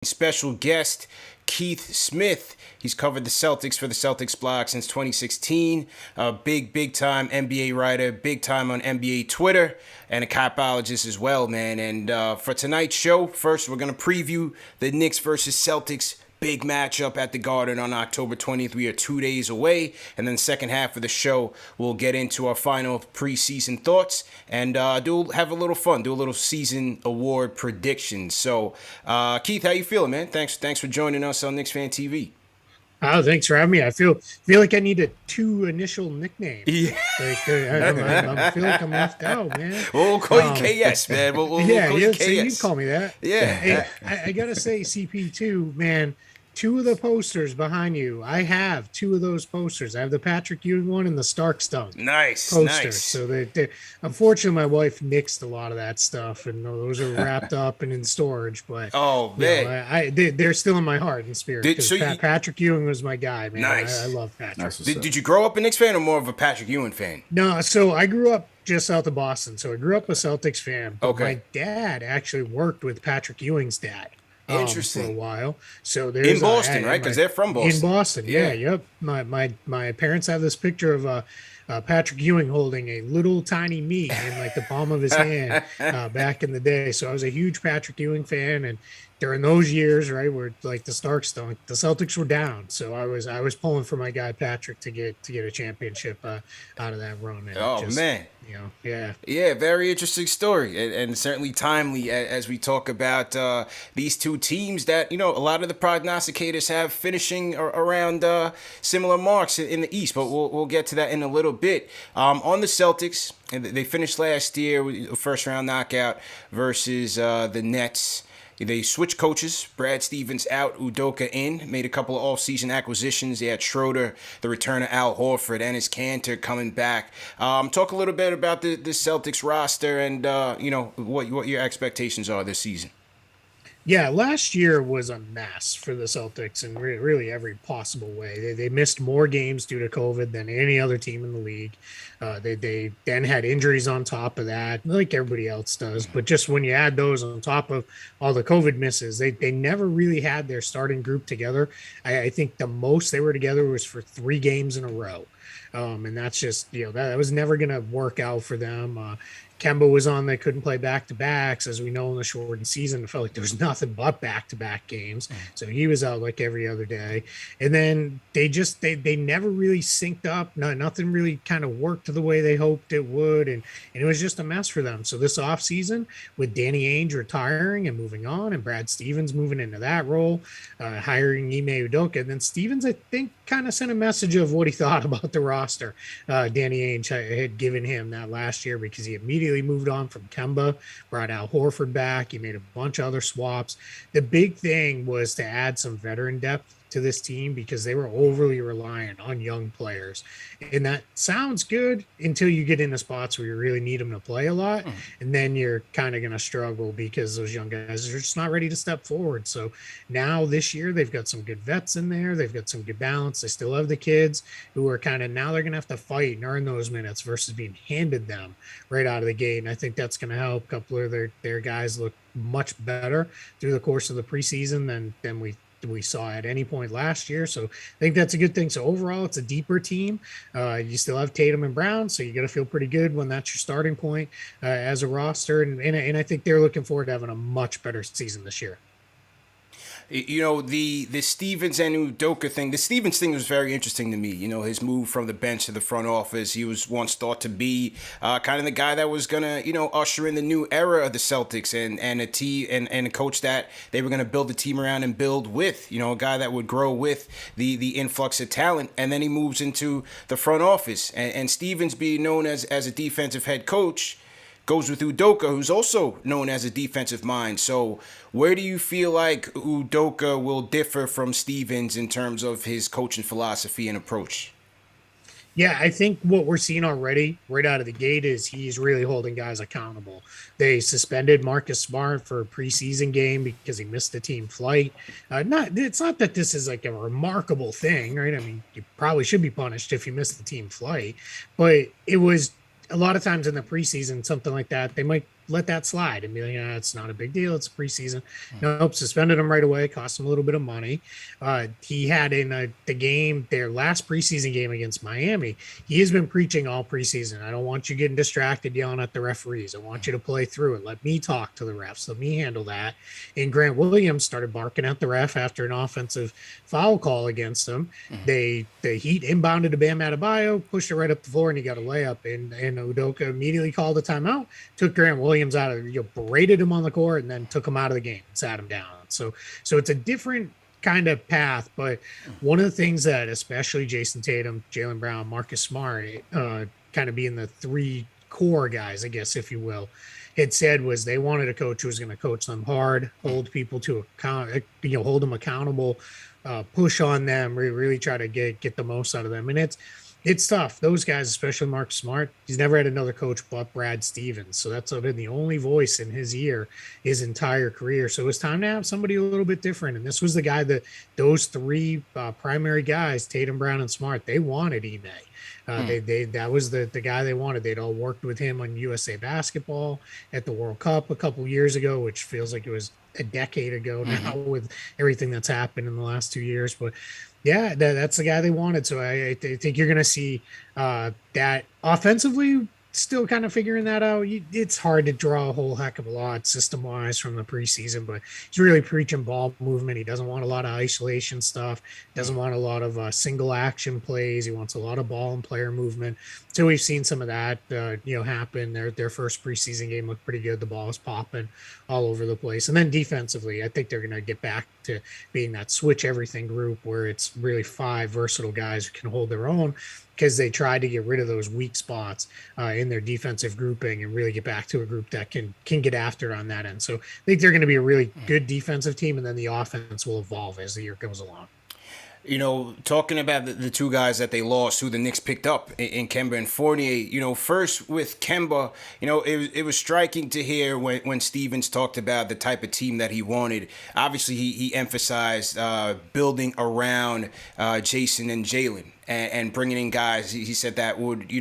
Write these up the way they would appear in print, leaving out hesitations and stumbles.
Special guest Keith Smith. He's covered the Celtics for the Celtics blog since 2016. A big time NBA writer, big time on NBA Twitter, and a capologist as well, man. And for tonight's show, first we're gonna preview the Knicks versus Celtics big matchup at the Garden on October 20th. We are 2 days away. And then the second half of the show, we'll get into our final preseason thoughts and have a little fun, do a little season award predictions. So, Keith, how you feeling, man? Thanks for joining us on KnicksFanTV. Oh, thanks for having me. I feel like I need two initial nicknames. Yeah. I feel like I'm left out, man. We'll call you KS, man. We'll call you KS. So you call me that. Yeah. Hey, I gotta say, CP2, man. Two of the posters behind you, I have two of those posters. I have the Patrick Ewing one and the Stark Stunk poster. Nice. So they unfortunately, my wife nixed a lot of that stuff, and those are wrapped up and in storage. But oh man, they're still in my heart and spirit. Patrick Ewing was my guy, man. Nice. I love Patrick. Nice. Did you grow up a Knicks fan or more of a Patrick Ewing fan? No, so I grew up just south of Boston, so I grew up a Celtics fan. But okay. My dad actually worked with Patrick Ewing's dad. Interesting. For a while. So there's in Boston, right? Because they're from Boston. In Boston, yeah. Yep. My parents have this picture of Patrick Ewing holding a little tiny me in like the palm of his hand back in the day. So I was a huge Patrick Ewing fan, and during those years, right, where like the Stark stunk, the Celtics were down. So I was pulling for my guy Patrick to get a championship out of that run. And man. Yeah, very interesting story, and certainly timely as we talk about these two teams that, a lot of the prognosticators have finishing around similar marks in the East, but we'll get to that in a little bit. On the Celtics, they finished last year with a first round knockout versus the Nets. They switched coaches. Brad Stevens out, Udoka in. Made a couple of off-season acquisitions. They had Schroeder, the return of Al Horford, and his Cantor coming back. Talk a little bit about the Celtics roster and what your expectations are this season. Yeah, last year was a mess for the Celtics in really every possible way. They missed more games due to COVID than any other team in the league. They then had injuries on top of that, like everybody else does. But just when you add those on top of all the COVID misses, they never really had their starting group together. I think the most they were together was for 3 games in a row. And that's just, that was never going to work out for them. Kemba was on. They couldn't play back-to-backs. As we know in the shortened season, it felt like there was nothing but back-to-back games. So he was out like every other day. And then they never really synced up. Nothing really kind of worked the way they hoped it would. And it was just a mess for them. So this offseason, with Danny Ainge retiring and moving on, and Brad Stevens moving into that role, hiring Ime Udoka, and then Stevens, I think, kind of sent a message of what he thought about the roster. Danny Ainge had given him that last year because he immediately moved on from Kemba, brought Al Horford back. He made a bunch of other swaps. The big thing was to add some veteran depth to this team because they were overly reliant on young players. And that sounds good until you get into spots where you really need them to play a lot. And then you're kind of going to struggle because those young guys are just not ready to step forward. So now this year, they've got some good vets in there. They've got some good balance. They still have the kids who are kind of, now they're going to have to fight and earn those minutes versus being handed them right out of the gate. And I think that's going to help a couple of their guys look much better through the course of the preseason than we saw at any point last year. So I think that's a good thing. So overall, it's a deeper team. You still have Tatum and Brown, so you got to feel pretty good when that's your starting point as a roster. And I think they're looking forward to having a much better season this year. The Stevens and Udoka thing, the Stevens thing was very interesting to me. His move from the bench to the front office. He was once thought to be kind of the guy that was going to, usher in the new era of the Celtics and a team and a coach that they were going to build the team around and build with, a guy that would grow with the influx of talent. And then he moves into the front office. And Stevens being known as a defensive head coach goes with Udoka, who's also known as a defensive mind. So where do you feel like Udoka will differ from Stevens in terms of his coaching philosophy and approach? Yeah, I think what we're seeing already right out of the gate is he's really holding guys accountable. They suspended Marcus Smart for a preseason game because he missed the team flight. It's not that this is like a remarkable thing, right? I mean, you probably should be punished if you miss the team flight, but it was a lot of times in the preseason, something like that, they might let that slide and be like, it's not a big deal. It's a preseason. Nope, suspended him right away, cost him a little bit of money. He had in the game, their last preseason game against Miami, he has been preaching all preseason. I don't want you getting distracted yelling at the referees. I want you to play through it. Let me talk to the refs. Let me handle that. And Grant Williams started barking at the ref after an offensive foul call against him. The Heat inbounded to Bam Adebayo, pushed it right up the floor, and he got a layup. And Udoka immediately called a timeout, took Grant Williams out of, berated him on the court, and then took him out of the game and sat him down. So it's a different kind of path, but one of the things that especially Jason Tatum, Jaylen Brown, Marcus Smart, kind of being the three core guys, I guess, if you will, had said was they wanted a coach who was going to coach them hard, hold people to account, hold them accountable, push on them, really try to get the most out of them. And it's tough. Those guys, especially Mark Smart, he's never had another coach but Brad Stevens. So that's been the only voice in his ear his entire career. So it's time to have somebody a little bit different. And this was the guy that those three primary guys, Tatum, Brown, and Smart, they wanted Ime. That was the guy they wanted. They'd all worked with him on USA Basketball at the World Cup a couple years ago, which feels like it was a decade ago now with everything that's happened in the last 2 years. But yeah, that's the guy they wanted. So I think you're going to see that offensively still kind of figuring that out. It's hard to draw a whole heck of a lot system-wise from the preseason, but he's really preaching ball movement. He doesn't want a lot of isolation stuff, doesn't want a lot of single action plays. He wants a lot of ball and player movement. So we've seen some of that, happen. Their first preseason game looked pretty good. The ball was popping all over the place. And then defensively, I think they're going to get back to being that switch everything group where it's really five versatile guys who can hold their own, because they tried to get rid of those weak spots in their defensive grouping and really get back to a group that can get after it on that end. So I think they're going to be a really good defensive team, and then the offense will evolve as the year goes along. Talking about the two guys that they lost, who the Knicks picked up in Kemba and Fournier, first with Kemba, it was striking to hear when Stevens talked about the type of team that he wanted. Obviously, he emphasized building around Jason and Jaylen and bringing in guys. He said that would,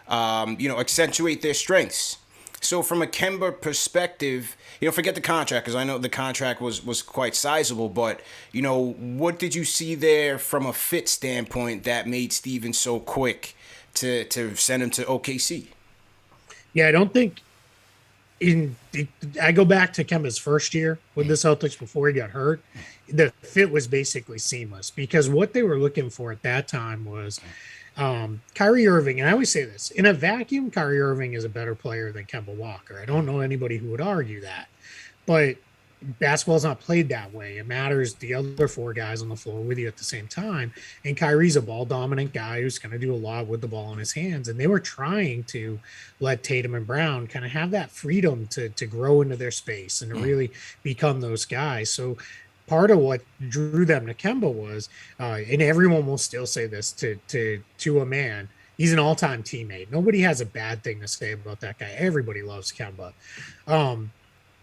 accentuate their strengths. So from a Kemba perspective, forget the contract, because I know the contract was quite sizable, but, what did you see there from a fit standpoint that made Stevens so quick to send him to OKC? Yeah, I don't think I go back to Kemba's first year with the Celtics before he got hurt. The fit was basically seamless, because what they were looking for at that time was Kyrie Irving. And I always say this, in a vacuum, Kyrie Irving is a better player than Kemba Walker. I don't know anybody who would argue that, but basketball's not played that way. It matters the other four guys on the floor with you at the same time. And Kyrie's a ball dominant guy who's going to do a lot with the ball in his hands. And they were trying to let Tatum and Brown kind of have that freedom to grow into their space and to really become those guys. So part of what drew them to Kemba was, and everyone will still say this to a man, he's an all-time teammate. Nobody has a bad thing to say about that guy. Everybody loves Kemba.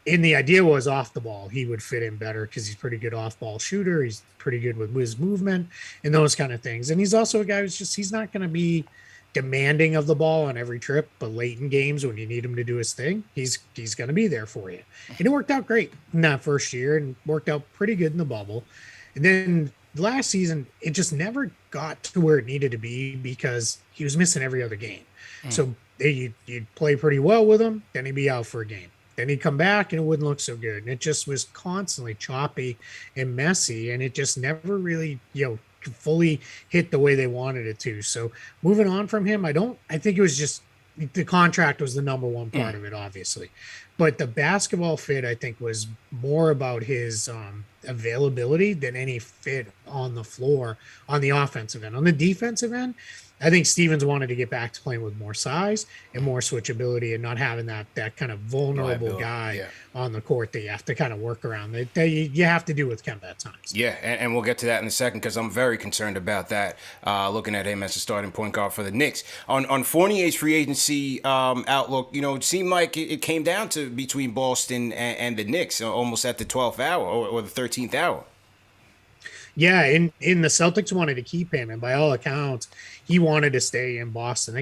And the idea was off the ball, he would fit in better because he's pretty good off-ball shooter. He's pretty good with his movement and those kind of things. And he's also a guy he's not going to be demanding of the ball on every trip, but late in games when you need him to do his thing, he's going to be there for you. And it worked out great in that first year and worked out pretty good in the bubble. And then last season, it just never got to where it needed to be because he was missing every other game. So you'd play pretty well with him, then he'd be out for a game. Then he'd come back and it wouldn't look so good. And it just was constantly choppy and messy. And it just never really, fully hit the way they wanted it to. So moving on from him, I think it was just the contract was the number one part of it, obviously. But the basketball fit, I think, was more about his availability than any fit on the floor on the offensive end. On the defensive end, I think Stevens wanted to get back to playing with more size and more switchability and not having that kind of vulnerable guy on the court that you have to kind of work around. That you have to do with Kemba at times. Yeah, and we'll get to that in a second because I'm very concerned about that, looking at him as a starting point guard for the Knicks. On Fournier's free agency outlook, it seemed like it came down to between Boston and the Knicks almost at the 12th hour or the 13th hour. Yeah, in the Celtics wanted to keep him, and by all accounts, he wanted to stay in Boston.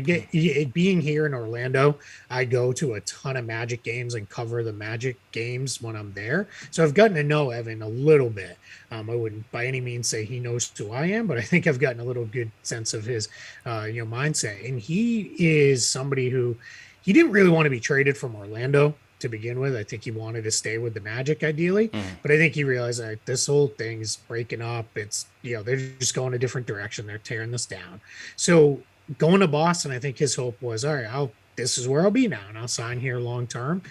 Being here in Orlando, I go to a ton of Magic games and cover the Magic games when I'm there. So I've gotten to know Evan a little bit. I wouldn't by any means say he knows who I am, but I think I've gotten a little good sense of his mindset. And he is somebody who he didn't really want to be traded from Orlando to begin with. I think he wanted to stay with the Magic ideally, but I think he realized that this whole thing is breaking up. It's, they're just going a different direction. They're tearing this down. So going to Boston, I think his hope was, all right, this is where I'll be now, and I'll sign here long term.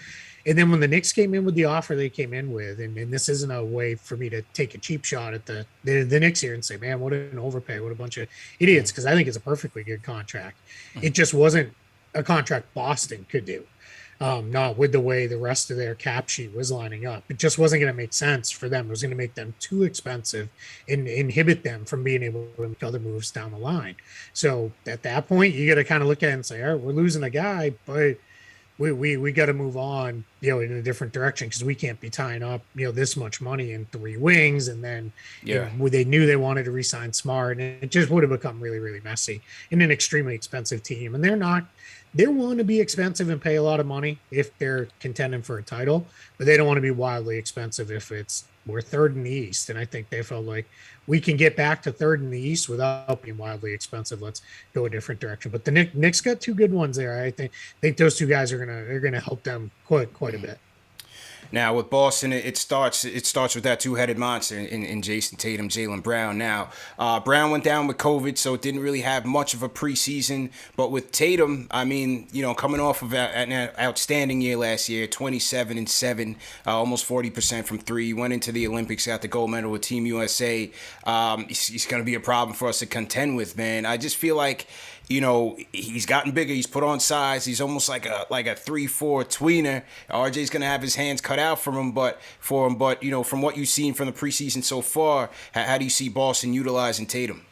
And then when the Knicks came in with the offer they came in with, and this isn't a way for me to take a cheap shot at the Knicks here and say, man, what an overpay, what a bunch of idiots, because I think it's a perfectly good contract. It just wasn't a contract Boston could do. Not with the way the rest of their cap sheet was lining up. It just wasn't going to make sense for them. It was going to make them too expensive and inhibit them from being able to make other moves down the line. So at that point, you got to kind of look at it and say, all right, we're losing a guy, but we got to move on, in a different direction, because we can't be tying up, this much money in three wings. And then, they knew they wanted to re-sign Smart, and it just would have become really, really messy in an extremely expensive team. And they're willing to be expensive and pay a lot of money if they're contending for a title, but they don't want to be wildly expensive if we're third in the East. And I think they felt like we can get back to third in the East without being wildly expensive. Let's go a different direction. But the Knicks got two good ones there. I think those two guys are gonna help them quite a bit. Now with Boston, it starts with that two-headed monster in Jason Tatum, Jaylen Brown. Now Brown went down with COVID, so it didn't really have much of a preseason. But with Tatum, I mean, coming off of an outstanding year last year, 27-7, almost 40% from three. Went into the Olympics, got the gold medal with Team USA. He's going to be a problem for us to contend with, man. I just feel like, he's gotten bigger. He's put on size. He's almost like a 3-4 tweener. RJ's gonna have his hands cut out for him, but from what you've seen from the preseason so far, how do you see Boston utilizing Tatum?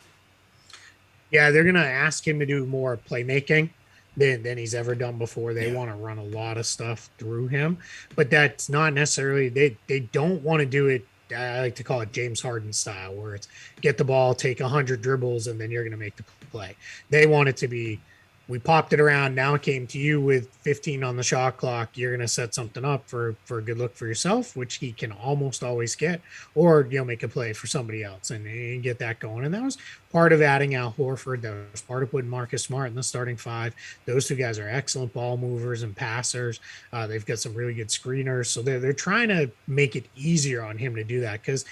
Yeah, they're gonna ask him to do more playmaking than he's ever done before. They want to run a lot of stuff through him, but that's not necessarily they don't want to do it. I like to call it James Harden style, where it's get the ball, take 100 dribbles, and then you're going to make the play. They want it to be, we popped it around, now it came to you with 15 on the shot clock. You're going to set something up for a good look for yourself, which he can almost always get, or make a play for somebody else and get that going. And that was part of adding Al Horford. That was part of putting Marcus Smart in the starting five. Those two guys are excellent ball movers and passers. They've got some really good screeners. So they're trying to make it easier on him to do that. Because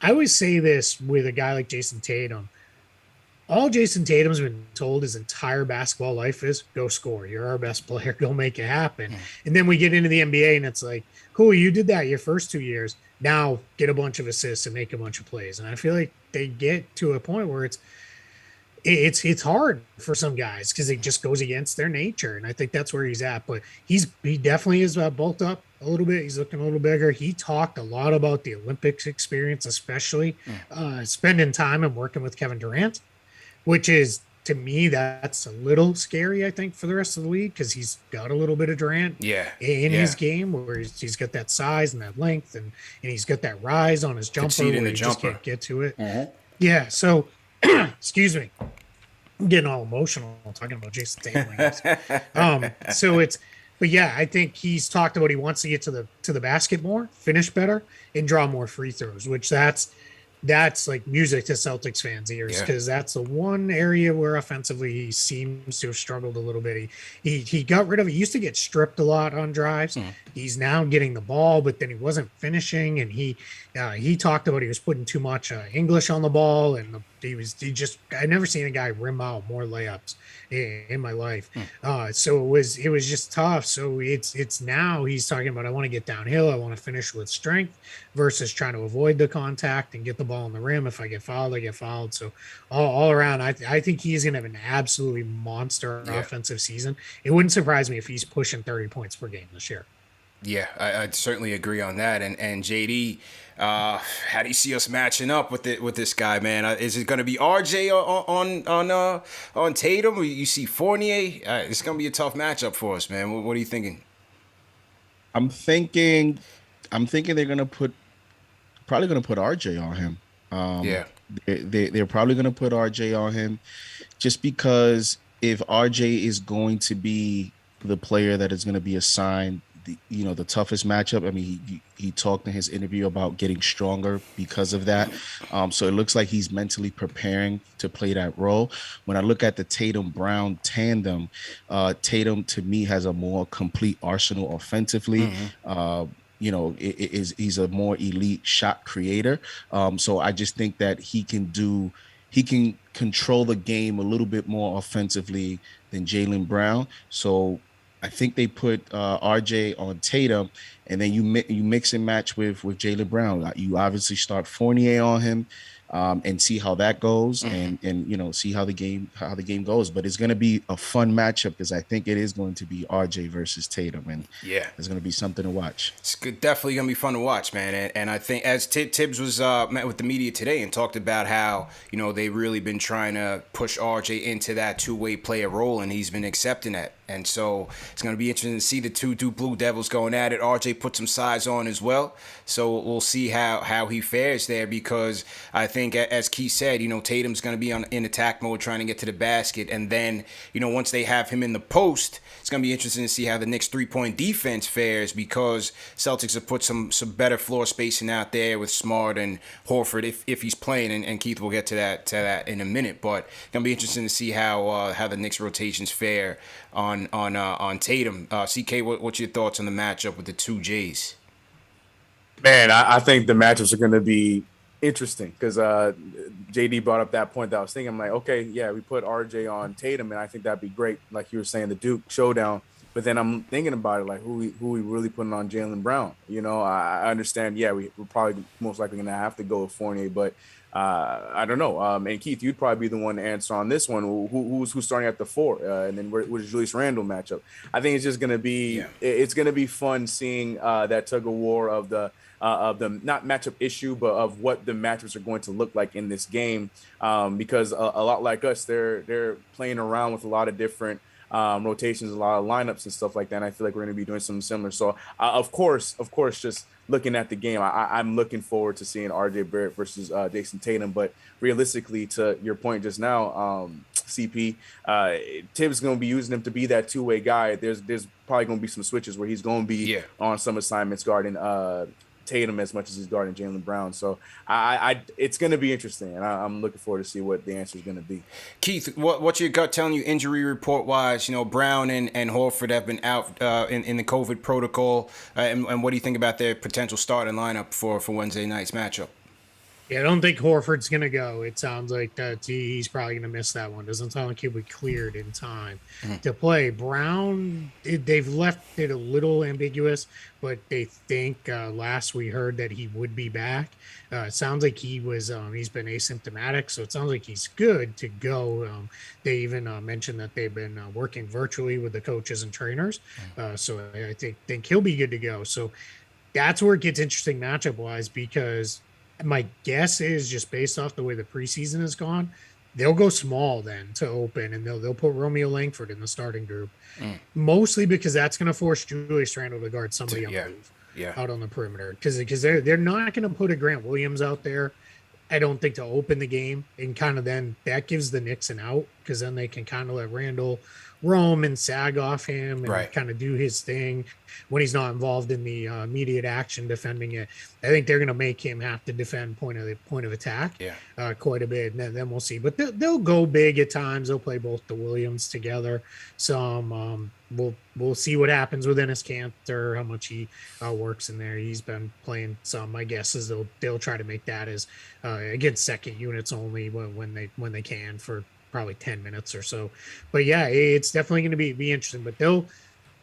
I always say this with a guy like Jason Tatum. All Jason Tatum's been told his entire basketball life is go score. You're our best player. Go make it happen. And then we get into the NBA and it's like, cool, you did that your first 2 years. Now get a bunch of assists and make a bunch of plays. And I feel like they get to a point where it's hard for some guys because it just goes against their nature. And I think that's where he's at. But he definitely is bulked up a little bit. He's looking a little bigger. He talked a lot about the Olympics experience, especially spending time and working with Kevin Durant, which is, to me, that's a little scary, I think, for the rest of the league, because he's got a little bit of Durant in his game, where he's got that size and that length, and he's got that rise on his jumper where he just can't get to it. Yeah, so, excuse me. I'm getting all emotional talking about Jason Tatum. But yeah, I think he's talked about he wants to get to the basket more, finish better, and draw more free throws, which that's like music to Celtics fans' ears, because that's the one area where offensively he seems to have struggled a little bit. He got rid of it. He used to get stripped a lot on drives. He's now getting the ball, but then he wasn't finishing, and he talked about he was putting too much English on the ball, and I never seen a guy rim out more layups in my life. So it was just tough. So it's now he's talking about, I want to get downhill, I want to finish with strength versus trying to avoid the contact and get the ball on the rim. If I get fouled, I get fouled. So all around, I think he's going to have an absolutely monster offensive season. It wouldn't surprise me if he's pushing 30 points per game this year. Yeah, I'd certainly agree on that. And JD, how do you see us matching up with this guy, man? Is it going to be RJ on Tatum, or you see Fournier? It's going to be a tough matchup for us, man. What are you thinking? I'm thinking they're probably going to put RJ on him. Yeah. They're probably going to put RJ on him just because if RJ is going to be the player that is going to be assigned the toughest matchup. I mean, he talked in his interview about getting stronger because of that. So it looks like he's mentally preparing to play that role. When I look at the Tatum Brown tandem, Tatum to me has a more complete arsenal offensively. He's a more elite shot creator. So I just think that he can control the game a little bit more offensively than Jaylen Brown. So I think they put RJ on Tatum, and then you mix and match with Jaylen Brown. You obviously start Fournier on him, and see how that goes, and see how the game goes. But it's going to be a fun matchup because I think it is going to be RJ versus Tatum, and Yeah. it's going to be something to watch. It's definitely gonna be fun to watch, man. And I think as Tibbs was met with the media today and talked about how they've really been trying to push RJ into that two-way player role, and he's been accepting that. And so it's gonna be interesting to see the two Blue Devils going at it. RJ put some size on as well, so we'll see how he fares there, because I think as Keith said, Tatum's gonna be in attack mode trying to get to the basket, and then once they have him in the post, it's gonna be interesting to see how the Knicks 3-point defense fares, because Celtics have put some better floor spacing out there with Smart and Horford if he's playing, and Keith will get to that in a minute. But it's gonna be interesting to see how the Knicks rotations fare on Tatum. CK, what's your thoughts on the matchup with the two Jays? Man, I think the matchups are going to be interesting because JD brought up that point that I was thinking. I'm like, okay, yeah, we put RJ on Tatum, and I think that'd be great. Like you were saying, the Duke showdown. But then I'm thinking about it, like who we really putting on Jaylen Brown. I understand. Yeah, we're probably most likely going to have to go with Fournier, but I don't know. And Keith, you'd probably be the one to answer on this one. Who's starting at the 4, and then where's Julius Randle matchup? I think it's just going to be it's going to be fun seeing that tug of war of the not matchup issue, but of what the matchups are going to look like in this game. Because a lot like us, they're playing around with a lot of different rotations, a lot of lineups and stuff like that. And I feel like we're going to be doing something similar. So of course, just looking at the game, I'm looking forward to seeing RJ Barrett versus Jason Tatum. But realistically, to your point just now, CP, Tibbs going to be using him to be that two-way guy. There's probably going to be some switches where he's going to be on some assignments guarding Tatum as much as he's guarding Jaylen Brown. So it's going to be interesting, and I'm looking forward to see what the answer is going to be. Keith, what's your gut telling you injury report wise? Brown and Horford have been out in the COVID protocol, and what do you think about their potential starting lineup for Wednesday night's matchup? Yeah, I don't think Horford's going to go. It sounds like that he's probably going to miss that one. Doesn't sound like he'll be cleared in time to play. Brown, they've left it a little ambiguous, but they think last we heard that he would be back. It sounds like he's been asymptomatic, so it sounds like he's good to go. They even mentioned that they've been working virtually with the coaches and trainers. So I think he'll be good to go. So that's where it gets interesting matchup-wise, because my guess is, just based off the way the preseason has gone, they'll go small then to open, and they'll put Romeo Langford in the starting group, mostly because that's going to force Julius Randle to guard somebody on the move out on the perimeter, because they're not going to put a Grant Williams out there, I don't think, to open the game, and kind of then that gives the Knicks an out, because then they can kind of let Randle roam and sag off him and kind of do his thing when he's not involved in the immediate action defending it. I think they're going to make him have to defend point of attack quite a bit, and then we'll see. But they'll go big at times. They'll play both the Williams together. Some we'll see what happens with Enes Kanter, how much he works in there. He's been playing some. My guess is they'll try to make that as against second units only when they can, for probably 10 minutes or so. But yeah, it's definitely going to be interesting. But they'll,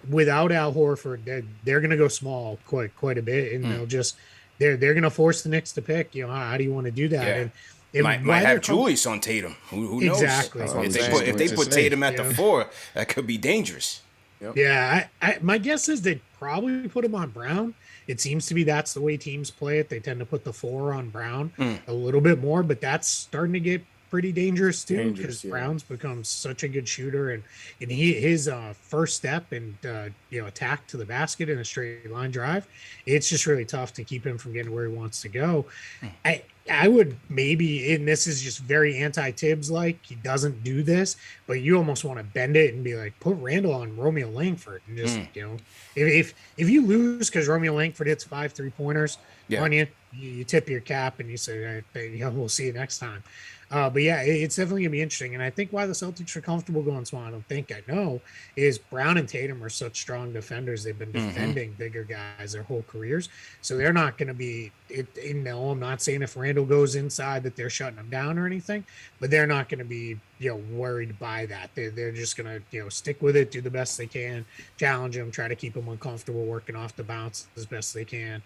without Al Horford, they're going to go small quite a bit, and they're going to force the Knicks to pick. How do you want to do that? And it might have Julius on Tatum. Who knows? Exactly. If they put Tatum at the 4, that could be dangerous. Yep. Yeah, my guess is they'd probably put him on Brown. It seems to be that's the way teams play it. They tend to put the 4 on Brown a little bit more, but that's starting to get pretty dangerous too, because Brown's become such a good shooter, and his first step and attack to the basket in a straight line drive, it's just really tough to keep him from getting where he wants to go. I would maybe, and this is just very anti-Tibbs like, he doesn't do this, but you almost want to bend it and be like, put Randall on Romeo Langford and just, if you lose because Romeo Langford hits 5 3-pointers Yeah. on you, you tip your cap and you say, all right, we'll see you next time. But yeah, it's definitely gonna be interesting. And I think why the Celtics are comfortable going small, I don't think I know, is Brown and Tatum are such strong defenders. They've been defending bigger guys their whole careers. So they're not gonna be I'm not saying if Randall goes inside that they're shutting him down or anything, but they're not gonna be, worried by that. They're just gonna, stick with it, do the best they can, challenge him, try to keep him uncomfortable, working off the bounce as best they can.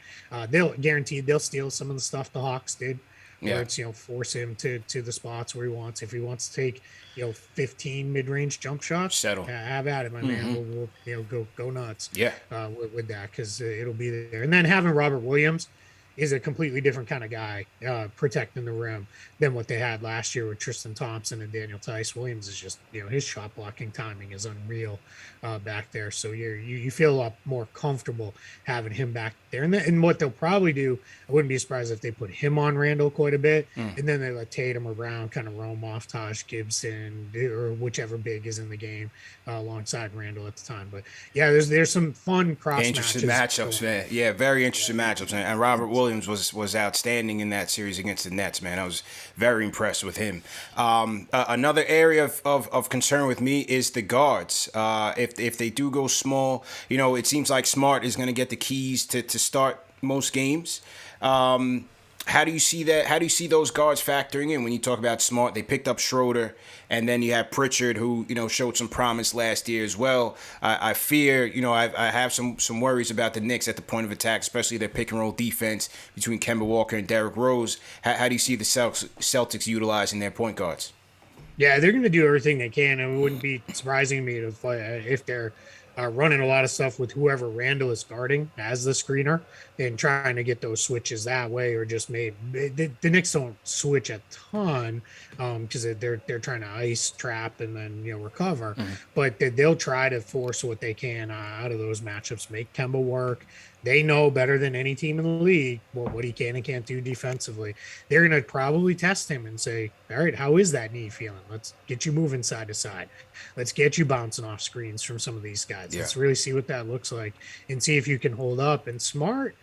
They'll steal some of the stuff the Hawks did, where it's, force him to the spots where he wants. If he wants to take, 15 mid-range jump shots, settle. Have at it, my man. We'll go nuts. Yeah. With that, because it'll be there. And then having Robert Williams is a completely different kind of guy protecting the rim than what they had last year with Tristan Thompson and Daniel Tice. Williams is just, his shot blocking timing is unreal back there. So you feel a lot more comfortable having him back there. And what they'll probably do, I wouldn't be surprised if they put him on Randall quite a bit, and then they let Tatum or Brown kind of roam off Taj Gibson or whichever big is in the game alongside Randall at the time. But yeah, there's some fun cross Interesting matchups, man. Yeah, very interesting matchups, man. And Robert Williams was outstanding in that series against the Nets, man. I was very impressed with him. Another area of concern with me is the guards. If they do go small, it seems like Smart is going to get the keys to start most games. How do you see that? How do you see those guards factoring in when you talk about Smart? They picked up Schroeder, and then you have Pritchard, who showed some promise last year as well. I fear, I have some worries about the Knicks at the point of attack, especially their pick and roll defense between Kemba Walker and Derrick Rose. How do you see the Celtics utilizing their point guards? Yeah, they're going to do everything they can. And it wouldn't be surprising to me if they're running a lot of stuff with whoever Randall is guarding as the screener and trying to get those switches that way, or just the Knicks don't switch a ton because they're trying to ice trap and then recover, but they'll try to force what they can out of those matchups, make Kemba work. They know better than any team in the league what he can and can't do defensively. They're going to probably test him and say, all right, how is that knee feeling? Let's get you moving side to side. Let's get you bouncing off screens from some of these guys. Let's really see what that looks like and see if you can hold up. And Smart,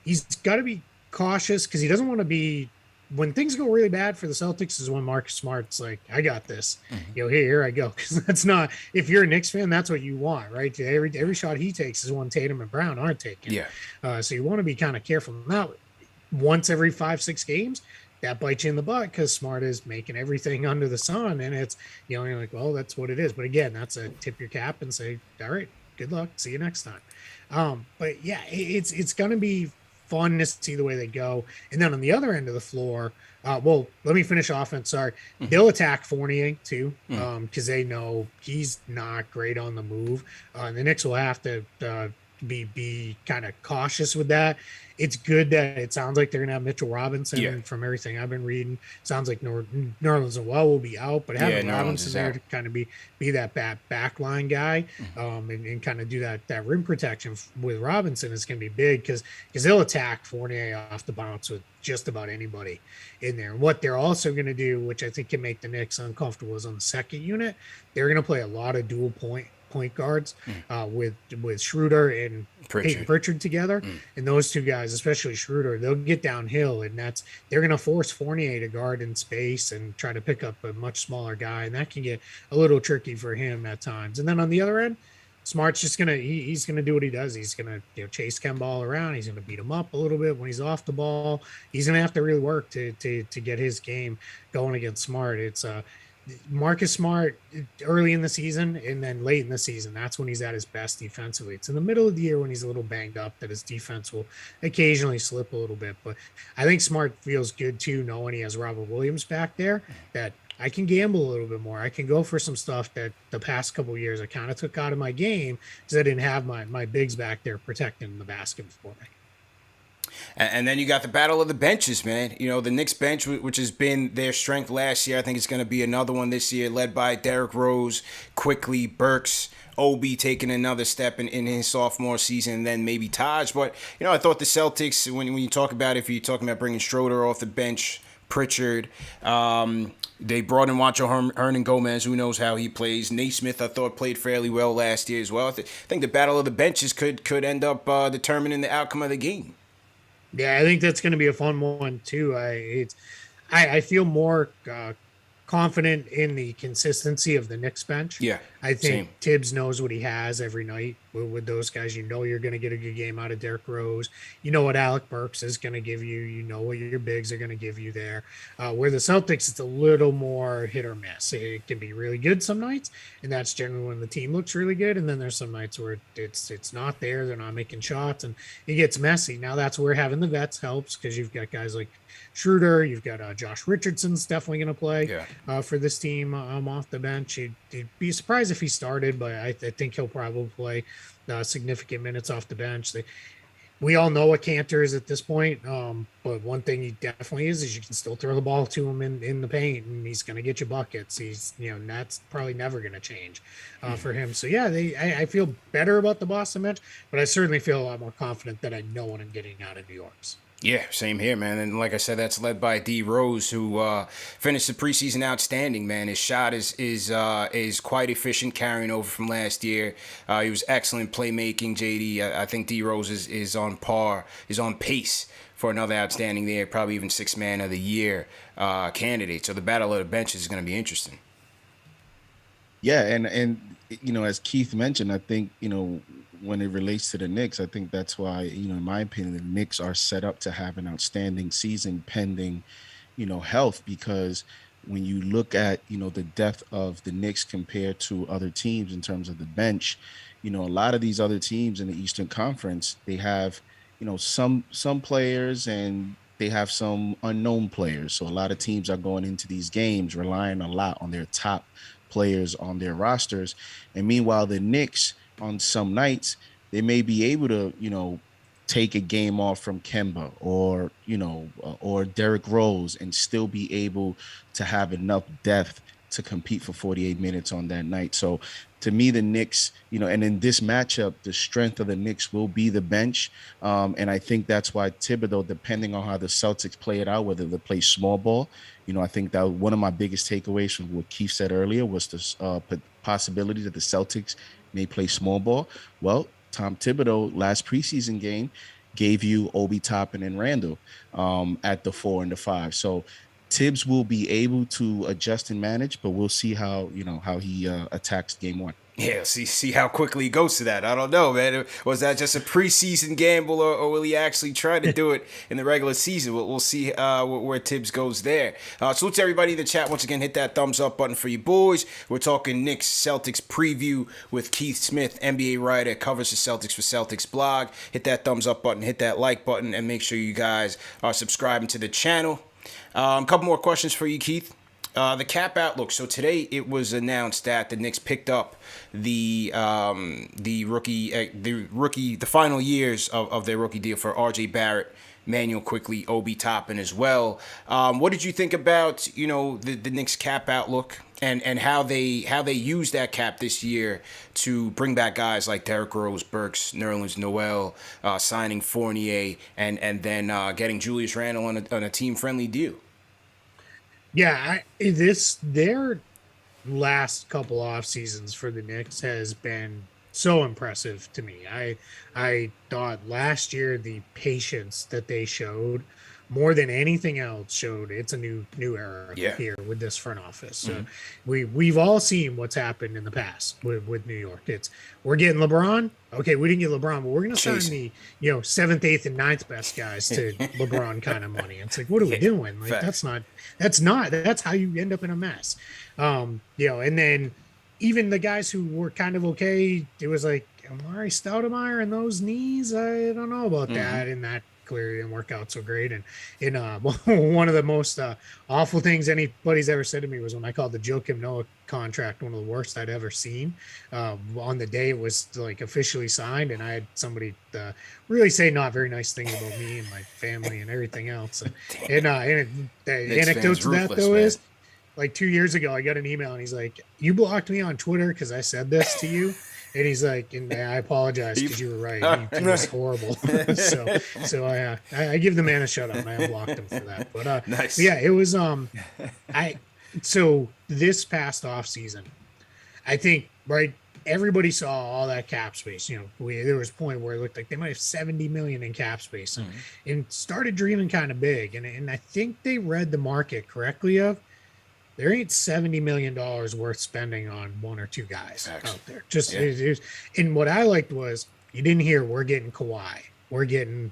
he's got to be cautious because he doesn't want to be – when things go really bad for the Celtics is when Marcus Smart's like, I got this, here I go. Cause that's not, if you're a Knicks fan, that's what you want, right? Every shot he takes is one Tatum and Brown aren't taking. Yeah. So you want to be kind of careful. Now, once every 5-6 games, that bites you in the butt because Smart is making everything under the sun. And it's, you're like, well, that's what it is. But again, that's a tip your cap and say, all right, good luck. See you next time. But yeah, it's going to be fun to see the way they go. And then on the other end of the floor, let me finish offense. Sorry. They'll attack Fournier too, because they know he's not great on the move. The Knicks will have to be kind of cautious with that. It's good that it sounds like they're going to have Mitchell Robinson from everything I've been reading. Sounds like Nerlens will be out, but having Robinson there to kind of be that backline guy and kind of do that rim protection with Robinson is going to be big because they'll attack Fournier off the bounce with just about anybody in there. And what they're also going to do, which I think can make the Knicks uncomfortable, is on the second unit, they're going to play a lot of dual point guards with Schroeder and Pritchard together. And those two guys, especially Schroeder, they'll get downhill, and they're going to force Fournier to guard in space and try to pick up a much smaller guy, and that can get a little tricky for him at times. And then on the other end, Smart's just he's gonna do what he does. He's gonna chase Kemba all around. He's gonna beat him up a little bit when he's off the ball. He's gonna have to really work to get his game going against Smart. It's Marcus Smart early in the season and then late in the season. That's when he's at his best defensively. It's in the middle of the year when he's a little banged up that his defense will occasionally slip a little bit. But I think Smart feels good too, knowing he has Robert Williams back there, that I can gamble a little bit more. I can go for some stuff that the past couple of years I kind of took out of my game because I didn't have my bigs back there protecting the basket for me. And then you got the battle of the benches, man. You know, the Knicks bench, which has been their strength last year, I think it's going to be another one this year, led by Derrick Rose, Quickly, Burks, Obi taking another step in his sophomore season, and then maybe Taj. But, you know, I thought the Celtics, when you talk about, if you're talking about bringing Schroeder off the bench, Pritchard, they brought in Juancho Hernan-Gomez, who knows how he plays. Naismith, I thought, played fairly well last year as well. I think the battle of the benches could end up determining the outcome of the game. Yeah, I think that's going to be a fun one too. I feel more confident in the consistency of the Knicks bench. Yeah, I think same. Tibbs knows what he has every night with those guys. You know you're going to get a good game out of Derrick Rose. You know what Alec Burks is going to give you. You know what your bigs are going to give you there. Where the Celtics, it's a little more hit or miss. It can be really good some nights, and that's generally when the team looks really good. And then there's some nights where it's not there. They're not making shots, and it gets messy. Now that's where having the vets helps, because you've got guys like Schroeder, you've got Josh Richardson's definitely going to play for this team off the bench. You'd be surprised if he started, but I think he'll probably play significant minutes off the bench. We all know what Cantor is at this point, but one thing he definitely is you can still throw the ball to him in the paint, and he's going to get you buckets. And that's probably never going to change for him. So yeah, I feel better about the Boston bench, but I certainly feel a lot more confident that I know what I'm getting out of New York's. Yeah, same here, man. And like I said, that's led by D Rose, who finished the preseason outstanding, man. His shot is quite efficient, carrying over from last year. He was excellent playmaking, JD. I think D Rose is on pace for another outstanding year, probably even sixth man of the year candidate. So the battle of the benches is going to be interesting. Yeah, and you know, as Keith mentioned, I think, you know, when it relates to the Knicks, I think that's why, you know, in my opinion, the Knicks are set up to have an outstanding season pending, you know, health, because when you look at, you know, the depth of the Knicks compared to other teams in terms of the bench, you know, a lot of these other teams in the Eastern Conference, they have, you know, some players, and they have some unknown players. So a lot of teams are going into these games relying a lot on their top players on their rosters. And meanwhile, the Knicks, on some nights, they may be able to, you know, take a game off from Kemba or, you know, or Derrick Rose, and still be able to have enough depth to compete for 48 minutes on that night. So to me, the Knicks, you know, and in this matchup, the strength of the Knicks will be the bench. And I think that's why Thibodeau, depending on how the Celtics play it out, whether they play small ball, you know, I think that one of my biggest takeaways from what Keith said earlier was the possibility that the Celtics may play small ball. Well, Tom Thibodeau last preseason game gave you Obi Toppin and Randall at the 4 and the 5. So Tibbs will be able to adjust and manage, but we'll see how, you know, how he attacks game one. Yeah, see how quickly he goes to that. I don't know, man. Was that just a preseason gamble, or will he actually try to do it in the regular season? We'll see where Tibbs goes there. Salute to everybody in the chat. Once again, hit that thumbs up button for you boys. We're talking Knicks Celtics preview with Keith Smith, NBA writer, covers the Celtics for Celtics blog. Hit that thumbs up button, hit that like button, and make sure you guys are subscribing to the channel. A couple more questions for you, Keith. The cap outlook. So today it was announced that the Knicks picked up the final years of their rookie deal for R.J. Barrett, Manuel Quickly, Obi Toppin as well. What did you think about, you know, the Knicks cap outlook and how they used that cap this year to bring back guys like Derrick Rose, Burks, Nerlens Noel, signing Fournier, and then getting Julius Randle on a team friendly deal? Yeah, their last couple off seasons for the Knicks has been so impressive to me. I thought last year the patience that they showed, more than anything else, showed it's a new era here with this front office. So we've all seen what's happened in the past with New York. We're getting LeBron. Okay, we didn't get LeBron, but we're going to sign the 7th, 8th, and 9th best guys to LeBron kind of money. It's like, what are we doing? Like that's how you end up in a mess. And then even the guys who were kind of okay, it was like Amari Stoudemire and those knees. I don't know about that. And that clearly didn't work out so great. And in one of the most awful things anybody's ever said to me was when I called the Joakim Noah contract one of the worst I'd ever seen. On the day it was like officially signed, and I had somebody really say not very nice things about me and my family and everything else. And the anecdote to that though is, like 2 years ago, I got an email and he's like, "You blocked me on Twitter because I said this to you." And he's like, "And I apologize because you were right. He was horrible." so I give the man a shout out and I unblocked him for that. But nice. Yeah, it was so this past off season, I think everybody saw all that cap space. You know, there was a point where it looked like they might have 70 million in cap space and started dreaming kind of big. And I think they read the market correctly of, there ain't $70 million worth spending on one or two guys out there. And what I liked was, you didn't hear, we're getting Kawhi, we're getting,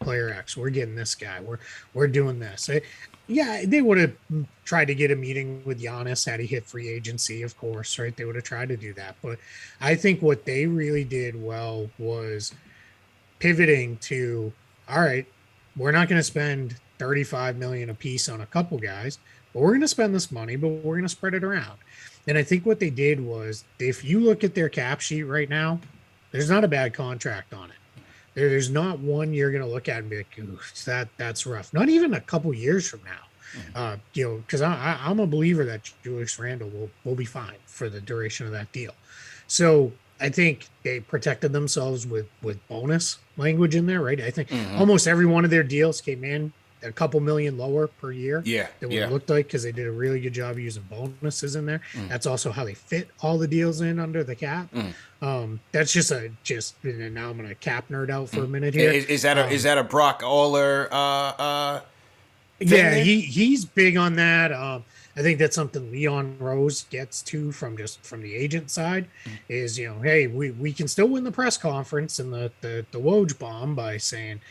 player X, we're getting this guy, we're doing this. They would have tried to get a meeting with Giannis had he hit free agency, of course, right? They would have tried to do that. But I think what they really did well was pivoting to, all right, we're not going to spend 35 million a piece on a couple guys, but we're going to spend this money, but we're going to spread it around. And I think what they did was, if you look at their cap sheet right now, there's not a bad contract on it. There's not one you're going to look at and be like, ooh, that's rough. Not even a couple years from now, because I'm a believer that Julius Randle will be fine for the duration of that deal. So I think they protected themselves with bonus language in there, right? I think almost every one of their deals came in a couple million lower per year than what it looked like, because they did a really good job using bonuses in there. That's also how they fit all the deals in under the cap. That's just and now I'm gonna cap nerd out for a minute here. Is that a Brock Aller he's big on that. I think that's something Leon Rose gets to from the agent side is, hey, we can still win the press conference and the Woj bomb by saying,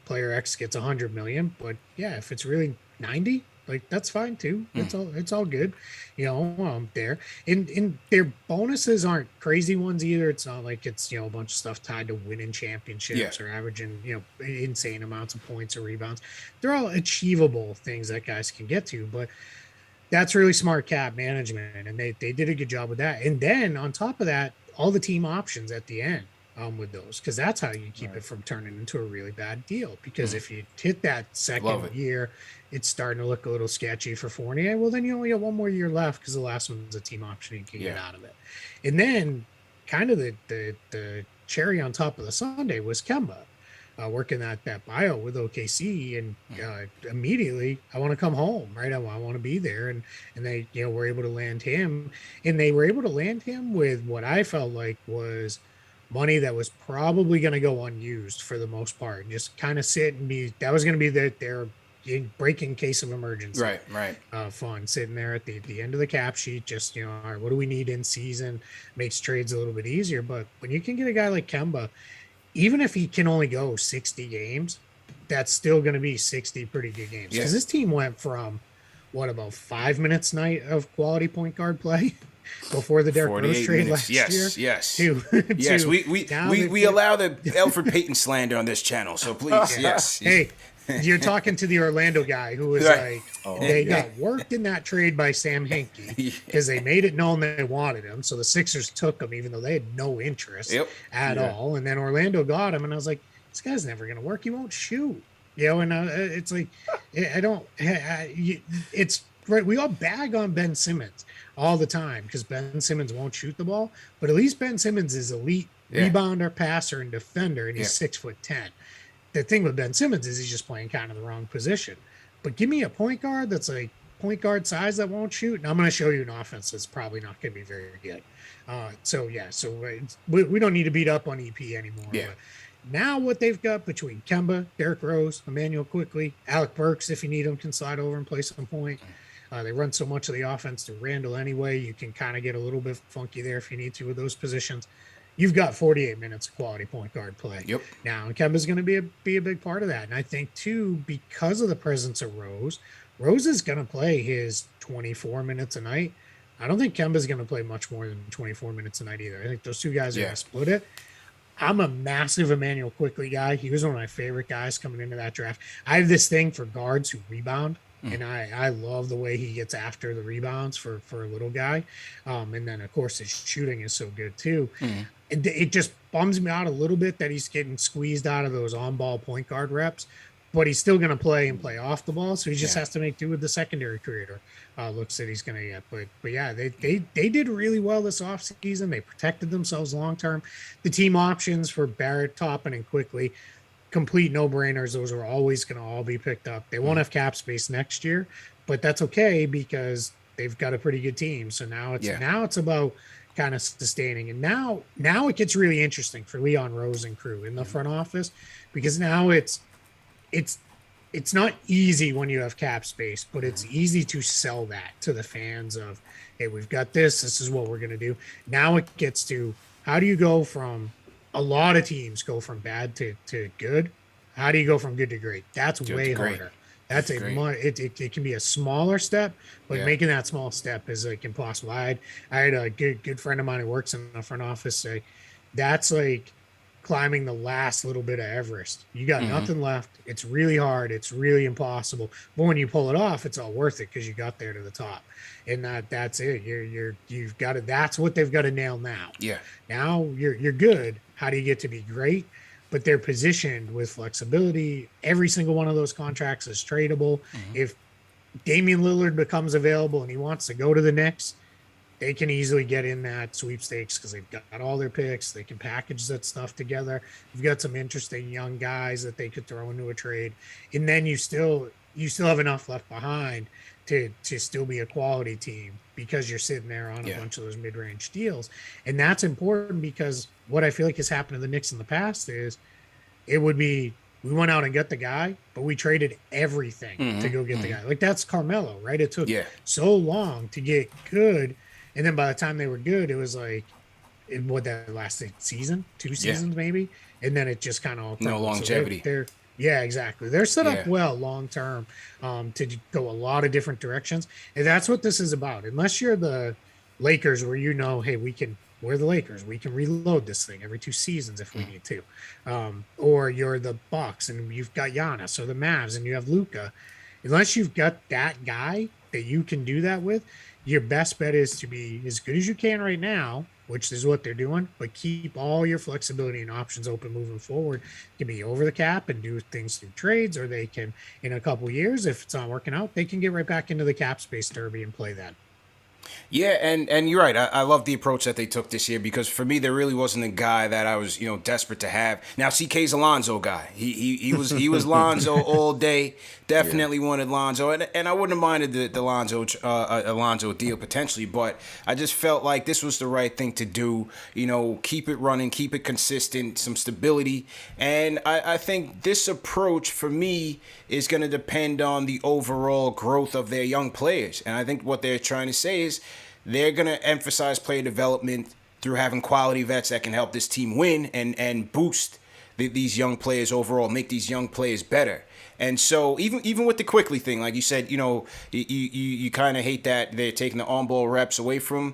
player X gets 100 million, but if it's really 90, like, that's fine too. It's all good, there. And their bonuses aren't crazy ones either. It's not like it's, a bunch of stuff tied to winning championships or averaging, insane amounts of points or rebounds. They're all achievable things that guys can get to, but that's really smart cap management, and they did a good job with that. And then on top of that, all the team options at the end with those, because that's how you keep it from turning into a really bad deal. Because if you hit that second year, it's starting to look a little sketchy for Fournier. Well, then you only have one more year left, because the last one's a team option and you can get out of it. And then kind of the cherry on top of the sundae was Kemba. Working that bio with OKC, and immediately I want to come home, right? I want to be there, and they were able to land him, and they were able to land him with what I felt like was money that was probably going to go unused for the most part, and just kind of sit and be, that was going to be their break in case of emergency, right fund sitting there at the end of the cap sheet. Just all right, what do we need in season? Makes trades a little bit easier. But when you can get a guy like Kemba, even if he can only go 60 games, that's still going to be 60 pretty good games. Because this team went from, about 5 minutes night of quality point guard play before the Derrick Rose trade last year? Yes. We allow the Alfred Payton slander on this channel, so please, yes. Hey, you're talking to the Orlando guy who was they got worked in that trade by Sam Hinkie because they made it known they wanted him. So the Sixers took him even though they had no interest at all. And then Orlando got him, and I was like, this guy's never going to work. He won't shoot. And it's like, it's right. We all bag on Ben Simmons all the time because Ben Simmons won't shoot the ball, but at least Ben Simmons is elite rebounder, passer, and defender, and he's 6'10". The thing with Ben Simmons is he's just playing kind of the wrong position. But give me a point guard that's like point guard size that won't shoot, and I'm going to show you an offense that's probably not going to be very good. So we don't need to beat up on EP anymore. Yeah. But now what they've got between Kemba, Derrick Rose, Emmanuel Quickly, Alec Burks, if you need him, can slide over and play some point. They run so much of the offense to Randall anyway. You can kind of get a little bit funky there if you need to with those positions. You've got 48 minutes of quality point guard play. Yep. Now, and Kemba's going to be a big part of that. And I think, too, because of the presence of Rose is going to play his 24 minutes a night. I don't think Kemba's going to play much more than 24 minutes a night either. I think those two guys are going to split it. I'm a massive Emmanuel Quickly guy. He was one of my favorite guys coming into that draft. I have this thing for guards who rebound, and I love the way he gets after the rebounds for a little guy. And then of course his shooting is so good too. It just bums me out a little bit that he's getting squeezed out of those on-ball point guard reps, but he's still going to play and play off the ball. So he just has to make do with the secondary creator looks that he's going to get. But yeah, they did really well this offseason. They protected themselves long-term. The team options for Barrett, Toppin, and Quickly, complete no-brainers. Those are always going to all be picked up. They won't have cap space next year, but that's okay because they've got a pretty good team. So now it's about kind of sustaining. And now it gets really interesting for Leon Rose and crew in the front office, because now it's not easy when you have cap space, but it's easy to sell that to the fans of, hey, we've got this is what we're going to do. Now it gets to, how do you go from, a lot of teams go from bad to good. How do you go from good to great? That's way harder. That's it can be a smaller step, but making that small step is like impossible. I had a good friend of mine who works in the front office say that's like climbing the last little bit of Everest. You got nothing left. It's really hard. It's really impossible. But when you pull it off, it's all worth it because you got there to the top. And that's it. You've got to. That's what they've got to nail now. Yeah. Now you're good. How do you get to be great? But they're positioned with flexibility. Every single one of those contracts is tradable. If Damian Lillard becomes available and he wants to go to the Knicks, they can easily get in that sweepstakes because they've got all their picks. They can package that stuff together. You've got some interesting young guys that they could throw into a trade. And then you still have enough left behind to still be a quality team because you're sitting there on a bunch of those mid-range deals. And that's important because what I feel like has happened to the Knicks in the past is it would be, we went out and got the guy, but we traded everything to go get the guy. Like that's Carmelo, right? It took so long to get good. And then by the time they were good, it was like, that last season, 2 seasons maybe. And then it just kind of all no longevity. So yeah, exactly. They're set up well long-term to go a lot of different directions. And that's what this is about. Unless you're the Lakers where hey, we're the Lakers. We can reload this thing every 2 seasons if we need to. Or you're the Bucks and you've got Giannis, or the Mavs and you have Luka. Unless you've got that guy that you can do that with, your best bet is to be as good as you can right now, which is what they're doing, but keep all your flexibility and options open moving forward. You can be over the cap and do things through trades, or they can, in a couple of years, if it's not working out, they can get right back into the cap space derby and play that. Yeah, and you're right. I love the approach that they took this year because for me, there really wasn't a guy that I was, desperate to have. Now, CK's a Lonzo guy. He was Lonzo all day. Definitely wanted Lonzo, and I wouldn't have minded the Lonzo deal potentially, but I just felt like this was the right thing to do. Keep it running, keep it consistent, some stability, and I think this approach for me is going to depend on the overall growth of their young players, and I think what they're trying to say is they're going to emphasize player development through having quality vets that can help this team win and boost these young players overall, make these young players better. And so even with the Quickly thing, like you said, you kind of hate that they're taking the on-ball reps away from.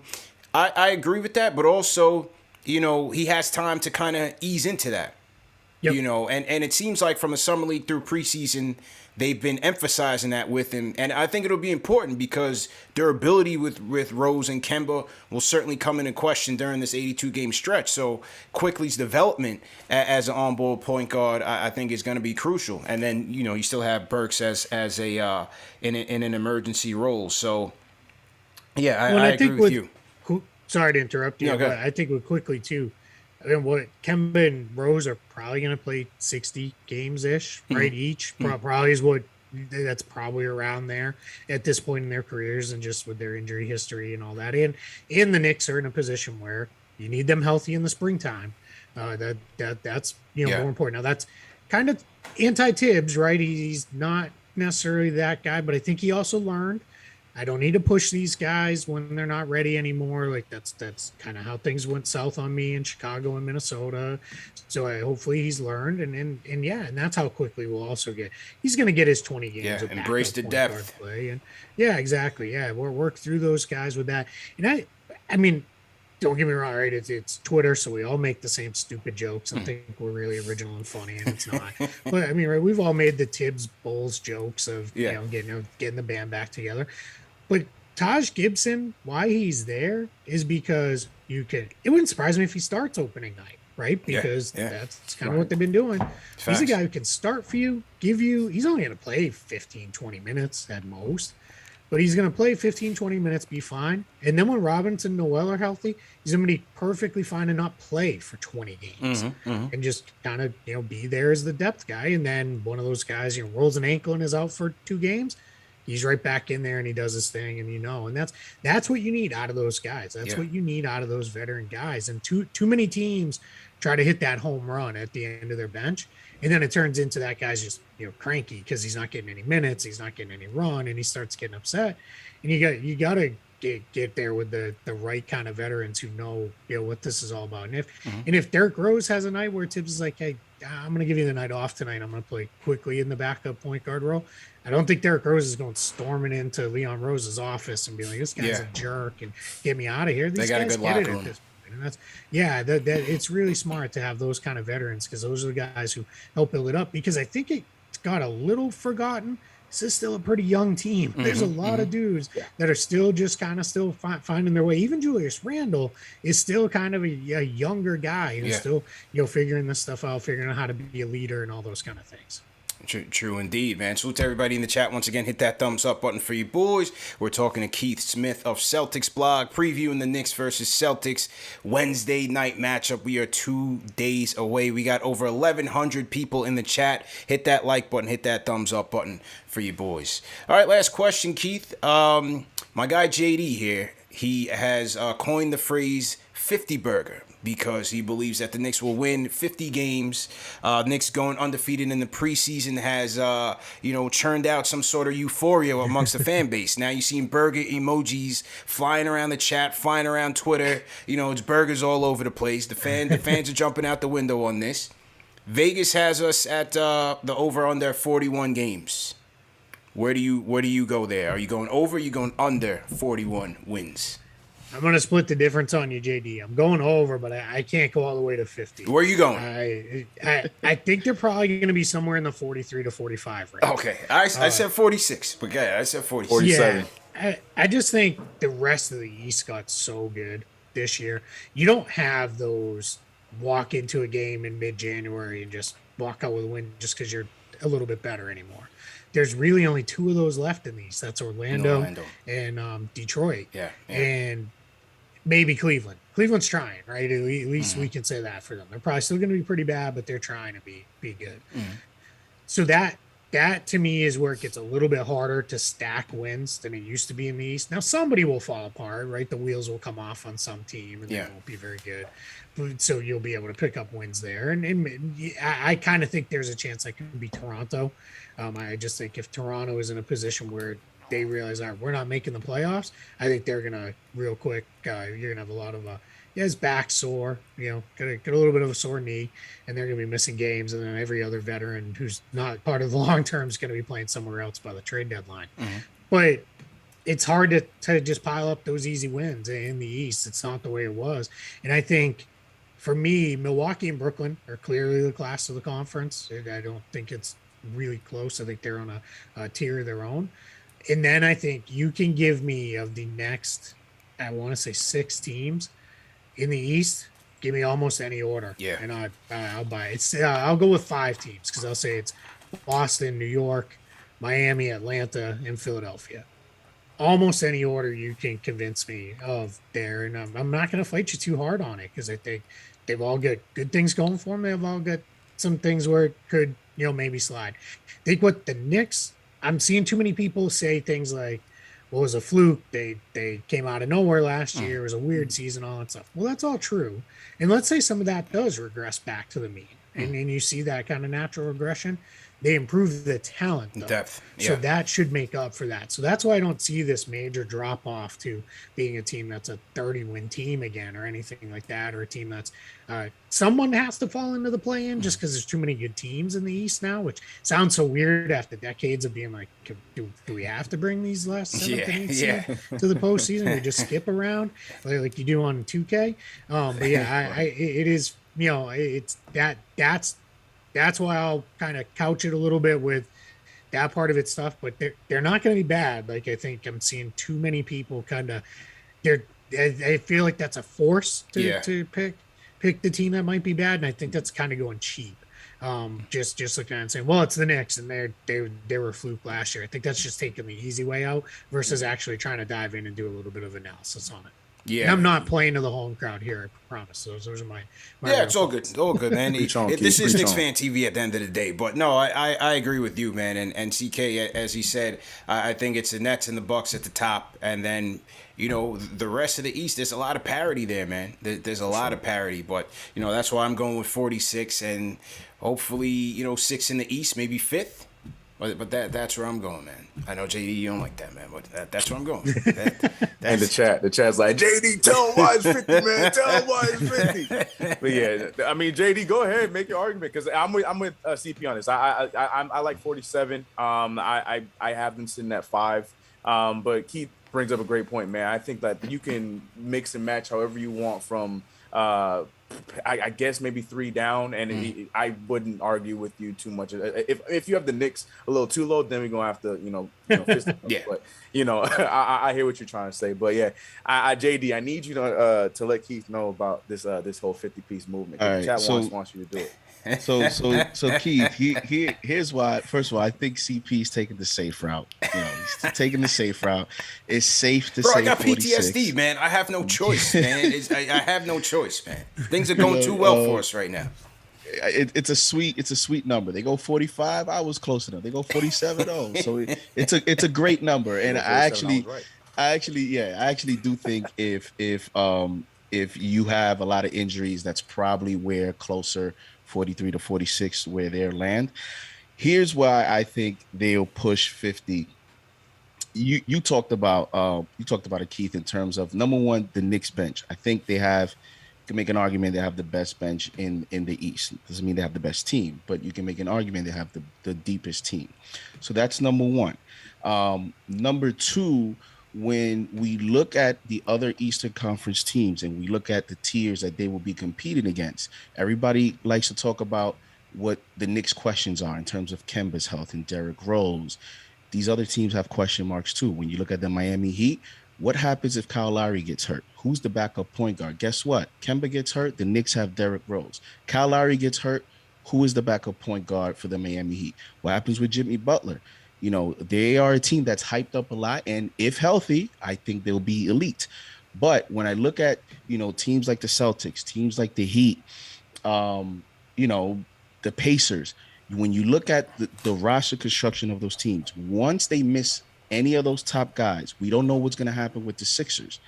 I agree with that, but also, he has time to kind of ease into that. Yep. And it seems like from the summer league through preseason, they've been emphasizing that with him. And I think it'll be important because durability with Rose and Kemba will certainly come into question during this 82-game stretch. So Quickly's development as an on-ball point guard, I think, is going to be crucial. And then, you still have Burks as a in an emergency role. So, yeah, I agree with you. Sorry to interrupt you, but I think with Quickly, too, what Kemba and Rose are probably going to play 60 games ish, right? Each probably is that's probably around there at this point in their careers, and just with their injury history and all that. And the Knicks are in a position where you need them healthy in the springtime. That's more important. Now that's kind of anti-Tibbs, right? He's not necessarily that guy, but I think he also learned I don't need to push these guys when they're not ready anymore. Like that's kind of how things went south on me in Chicago and Minnesota. So hopefully he's learned, and that's how Quickly we'll also get. He's going to get his 20 games. Yeah, embrace the depth. Play. And yeah, exactly. Yeah, we'll work through those guys with that. And I mean, don't get me wrong, right? It's Twitter, so we all make the same stupid jokes and think we're really original and funny, and it's not. But I mean, right? We've all made the Tibbs Bulls jokes of Yeah. getting the band back together. But Taj Gibson, why he's there is because it wouldn't surprise me if he starts opening night, right? Because that's kind of what they've been doing. He's a guy who can start for you, he's only going to play 15, 20 minutes at most, but he's going to play 15, 20 minutes, be fine. And then when Robinson and Noel are healthy, he's going to be perfectly fine and not play for 20 games and just kind of, be there as the depth guy. And then one of those guys, rolls an ankle and is out for 2 games. He's right back in there and he does his thing, and that's what you need out of those guys. That's what you need out of those veteran guys. And too many teams try to hit that home run at the end of their bench, and then it turns into that guy's just cranky because he's not getting any minutes, he's not getting any run, and he starts getting upset. And you got to get there with the right kind of veterans who know what this is all about. And if Derrick Rose has a night where Tibbs is like, hey, I'm going to give you the night off tonight, I'm going to play quickly in the backup point guard role, I don't think Derrick Rose is going storming into Leon Rose's office and be like, this guy's a jerk and get me out of here. These they got guys a good get locker it room. at this point. And that's it's really smart to have those kind of veterans, because those are the guys who help build it up. Because I think it's got a little forgotten. This is still a pretty young team. There's a lot of dudes that are still just kind of still finding their way. Even Julius Randle is still kind of a younger guy who's still figuring this stuff out, figuring out how to be a leader and all those kind of things. True indeed, man. Salute to everybody in the chat. Once again, hit that thumbs up button for you boys. We're talking to Keith Smith of Celtics blog, previewing the Knicks versus Celtics Wednesday night matchup. We are 2 days away. We got over 1,100 people in the chat. Hit that like button, hit that thumbs up button for you boys. All right, last question, Keith. My guy JD here, he has coined the phrase 50 burger, because he believes that the Knicks will win 50 games. Knicks going undefeated in the preseason has, churned out some sort of euphoria amongst the fan base. Now you've seen burger emojis flying around the chat, flying around Twitter. It's burgers all over the place. The fans are jumping out the window on this. Vegas has us at the over-under 41 games. Where do you go there? Are you going over? Or are you going under 41 wins? I'm going to split the difference on you, JD. I'm going over, but I can't go all the way to 50. Where are you going? I think they're probably going to be somewhere in the 43 to 45 range. Okay. I said 46, but yeah, I said 46. 47. Yeah, I just think the rest of the East got so good this year. You don't have those walk into a game in mid-January and just walk out with a win just because you're a little bit better anymore. There's really only 2 of those left in the East. That's Orlando. And Detroit. Yeah. And maybe Cleveland. Cleveland's trying, right? At least we can say that for them. They're probably still going to be pretty bad, but they're trying to be good. So that to me is where it gets a little bit harder to stack wins than it used to be in the East. Now somebody will fall apart, right? The wheels will come off on some team and they won't be very good. So you'll be able to pick up wins there. And I kind of think there's a chance that could be Toronto. I just think if Toronto is in a position where they realize, all right, we're not making the playoffs, I think they're gonna real quick. You're gonna have a lot of his back sore, get a little bit of a sore knee, and they're gonna be missing games. And then every other veteran who's not part of the long term is gonna be playing somewhere else by the trade deadline. But it's hard to just pile up those easy wins in the East. It's not the way it was. And I think for me, Milwaukee and Brooklyn are clearly the class of the conference. I don't think it's really close. I think they're on a tier of their own. And then I think you can give me of the next, I want to say 6 teams in the East, give me almost any order. Yeah. And I'll buy it. I'll go with 5 teams because I'll say it's Boston, New York, Miami, Atlanta, and Philadelphia. Almost any order you can convince me of there. And I'm not going to fight you too hard on it because I think they've all got good things going for them. They've all got some things where it could, maybe slide. I think what the Knicks, I'm seeing too many people say things like, well, it was a fluke. They came out of nowhere last year. It was a weird season, all that stuff. Well, that's all true. And let's say some of that does regress back to the mean. And you see that kind of natural regression. They improved the talent though. Depth. So Yeah. that should make up for that. So that's why I don't see this major drop off to being a team that's a 30-win team again or anything like that, or a team that's someone has to fall into the play in just because there's too many good teams in the East now, which sounds so weird after decades of being like, do we have to bring these last 7th and 8th seed to the postseason? We just skip around like you do on 2K. But yeah, it is, it's that's why I'll kind of couch it a little bit with that part of it stuff, but they're not going to be bad. Like I think I'm seeing too many people kind of I feel like that's a force to pick the team that might be bad, and I think that's kind of going cheap. Just looking at it and saying, well, it's the Knicks and they were a fluke last year. I think that's just taking the easy way out versus actually trying to dive in and do a little bit of analysis on it. Yeah, and I'm not playing to the home crowd here. I promise. Those are my yeah, it's all good. It's all good, man. This is Knicks Fan TV at the end of the day. But no, I agree with you, man. And CK, as he said, I think it's the Nets and the Bucks at the top, and then the rest of the East. There's a lot of parity there, man. There's a lot of parity, but that's why I'm going with 46 and hopefully 6 in the East, maybe 5th. But that's where I'm going, man. I know JD, you don't like that, man, but that's where I'm going. And the chat's like, JD, tell him why it's 50, man. Tell him why it's 50. But yeah, I mean, JD, go ahead, make your argument because I'm with CP on this. I like 47. I have them sitting at 5. But Keith brings up a great point, man. I think that you can mix and match however you want from. I guess maybe 3 down, and I wouldn't argue with you too much. If you have the Knicks a little too low, then we're gonna have to, fist yeah. But I hear what you're trying to say. But yeah, JD, I need you to let Keith know about this whole 50-piece movement. All right, Chat wants you to do it. So Keith, here's why. First of all, I think CP's taking the safe route. He's taking the safe route. It's safe to say I got 46. PTSD, man. I have no choice, man. I have no choice, man. Things are going too well for us right now. It's a sweet number. They go 45. I was close enough. They go 47. Oh, so it's a great number. And I actually do think if you have a lot of injuries, that's probably where closer 43 to 46 where they land. Here's why I think they'll push 50. You talked about it, Keith, in terms of number one, the Knicks bench. I think they can make an argument they have the best bench in the East. Doesn't mean they have the best team, but you can make an argument they have the deepest team. So that's number one. Number two, when we look at the other Eastern Conference teams and we look at the tiers that they will be competing against, everybody likes to talk about what the Knicks' questions are in terms of Kemba's health and Derrick Rose. These other teams have question marks too. When you look at the Miami Heat, what happens if Kyle Lowry gets hurt? Who's the backup point guard? Guess what? Kemba gets hurt, the Knicks have Derrick Rose. Kyle Lowry gets hurt, who is the backup point guard for the Miami Heat? What happens with Jimmy Butler? They are a team that's hyped up a lot, and if healthy, I think they'll be elite. But when I look at, teams like the Celtics, teams like the Heat, the Pacers, when you look at the roster construction of those teams, once they miss any of those top guys, we don't know what's going to happen with the Sixers.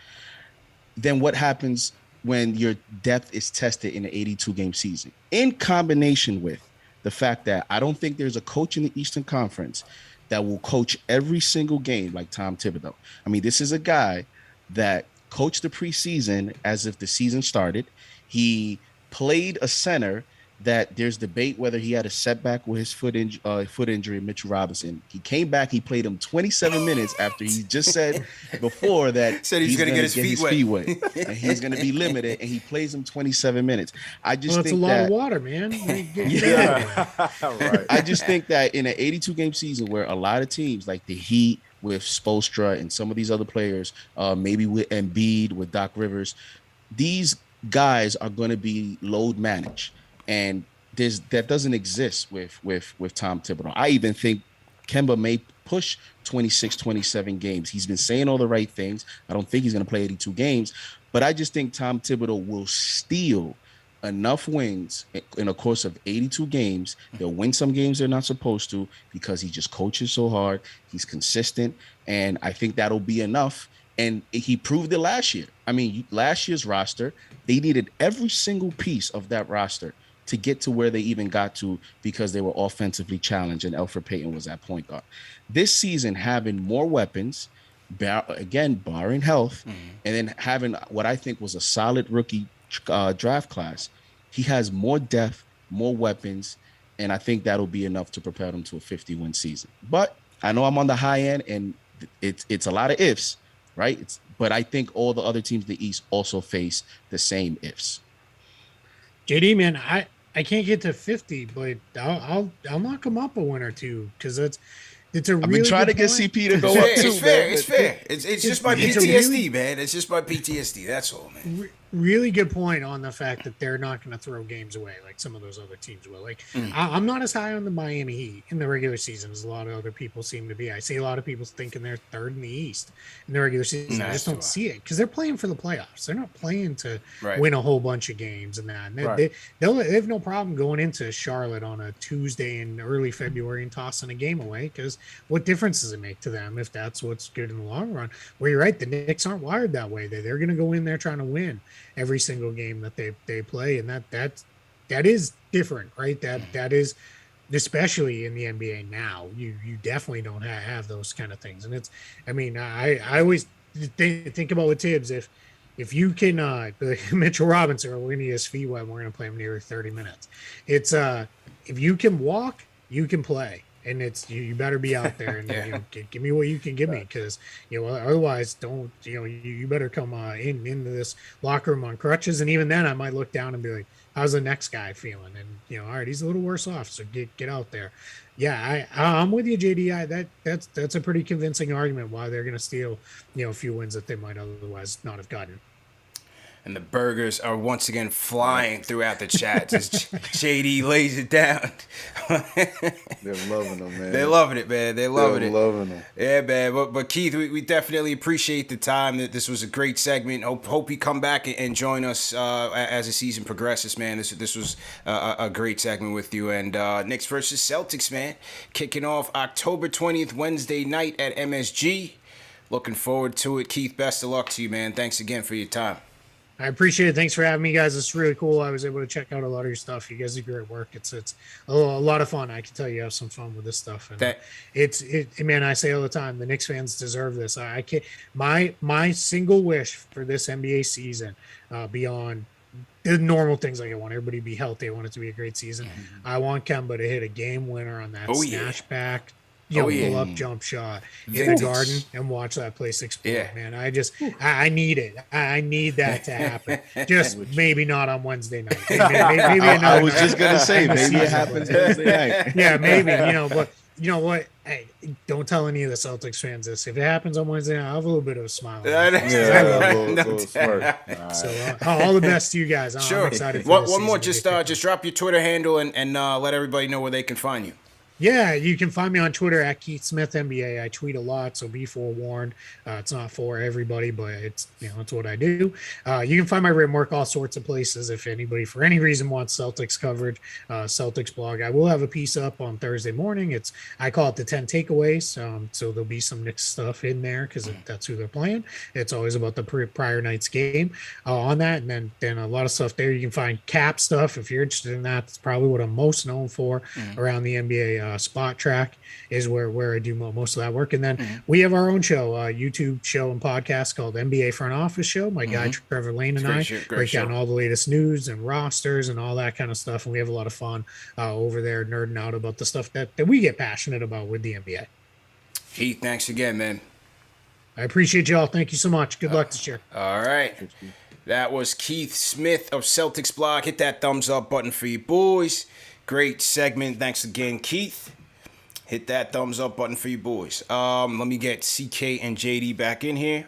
Then what happens when your depth is tested in an 82-game season? In combination with the fact that I don't think there's a coach in the Eastern Conference that will coach every single game like Tom Thibodeau. I mean, this is a guy that coached the preseason as if the season started. He played a center that there's debate whether he had a setback with his foot injury, Mitchell Robinson. He came back, he played him 27 minutes after he just said before that said he's going to get his feet wet. And he's going to be limited, and he plays him 27 minutes. I just think that's a lot of water, man. Right. I just think that in an 82-game season where a lot of teams like the Heat with Spoelstra and some of these other players, maybe with Embiid, with Doc Rivers, these guys are going to be load managed. And that doesn't exist with Tom Thibodeau. I even think Kemba may push 26, 27 games. He's been saying all the right things. I don't think he's going to play 82 games, but I just think Tom Thibodeau will steal enough wins in a course of 82 games. They'll win some games they're not supposed to because he just coaches so hard. He's consistent, and I think that'll be enough. And he proved it last year. I mean, last year's roster, they needed every single piece of that roster to get to where they even got to because they were offensively challenged and Elfrid Payton was at point guard. This season, having more weapons, again, barring health, and then having what I think was a solid rookie draft class, he has more depth, more weapons, and I think that'll be enough to propel them to a 50-win season. But I know I'm on the high end, and it's a lot of ifs, right? But I think all the other teams in the East also face the same ifs. JD, man, I can't get to 50, but I'll knock him up a win or two because it's a really. I've been trying to get point. CP to go up too. It's fair. It's just my PTSD, man. It's just my PTSD. That's all, man. Really good point on the fact that they're not going to throw games away like some of those other teams will. Like I'm not as high on the Miami Heat in the regular season as a lot of other people seem to be. I see a lot of people thinking they're third in the East in the regular season. I just don't see it because they're playing for the playoffs. They're not playing to win a whole bunch of games and that. And they have no problem going into Charlotte on a Tuesday in early February and tossing a game away because what difference does it make to them if that's what's good in the long run? Well, you're right. The Knicks aren't wired that way. They're going to go in there trying to win every single game that they play, and that is different, right? That is, especially in the NBA now, you definitely don't have those kind of things. And it's, I mean, I always think about with Tibbs, if you can Mitchell Robinson, we're gonna get his feet wet, we're gonna play him nearly 30 minutes. It's if you can walk, you can play. And it's you better be out there and give me what you can give me because otherwise don't you better come into this locker room on crutches, and even then I might look down and be like, how's the next guy feeling? And all right, he's a little worse off, so get out there. Yeah, I'm with you, JD. That's a pretty convincing argument why they're going to steal a few wins that they might otherwise not have gotten. And the burgers are once again flying throughout the chat as JD lays it down. They're loving them, man. They're loving it, man. They're loving them. Yeah, man. But Keith, we definitely appreciate the time. That this was a great segment. Hope you come back and join us as the season progresses, man. This was a great segment with you. And Knicks versus Celtics, man. Kicking off October 20th, Wednesday night at MSG. Looking forward to it. Keith, best of luck to you, man. Thanks again for your time. I appreciate it. Thanks for having me, guys. It's really cool. I was able to check out a lot of your stuff. You guys do great work. It's a lot of fun. I can tell you have some fun with this stuff. And man, I say all the time, the Knicks fans deserve this. I can't. My single wish for this NBA season, beyond the normal things like I want everybody to be healthy, I want it to be a great season. I want Kemba to hit a game winner on that snatch back. Pull up jump shot in the Garden and watch that place explode. Yeah. Man, I need it. I need that to happen. Just maybe not on Wednesday night. Maybe I was just gonna say maybe it happens Wednesday night. Yeah, maybe. But you know what? Hey, don't tell any of the Celtics fans this. If it happens on Wednesday night, I'll have a little bit of a smile. Smart. So all the best to you guys. I'm excited for one more. Just drop your Twitter handle and let everybody know where they can find you. Yeah, you can find me on Twitter at Keith Smith NBA. I tweet a lot, so be forewarned. It's not for everybody, but it's it's what I do. You can find my written work all sorts of places. If anybody for any reason wants Celtics coverage, Celtics blog, I will have a piece up on Thursday morning. I call it the 10 takeaways. So there'll be some Knicks stuff in there because that's who they're playing. It's always about the prior night's game on that, and then a lot of stuff there. You can find cap stuff if you're interested in that. That's probably what I'm most known for around the NBA. Spot Track is where I do most of that work, and then we have our own show, YouTube show and podcast called NBA Front Office Show. My guy Trevor Lane and I break down all the latest news and rosters and all that kind of stuff, and we have a lot of fun over there nerding out about the stuff that we get passionate about with the NBA. Keith, thanks again, man. I appreciate y'all. Thank you so much. Good luck this year. All right. That was Keith Smith of Celtics Blog. Hit that thumbs up button for you boys. Great segment. Thanks again, Keith. Hit that thumbs up button for you boys. Let me get CK and JD back in here.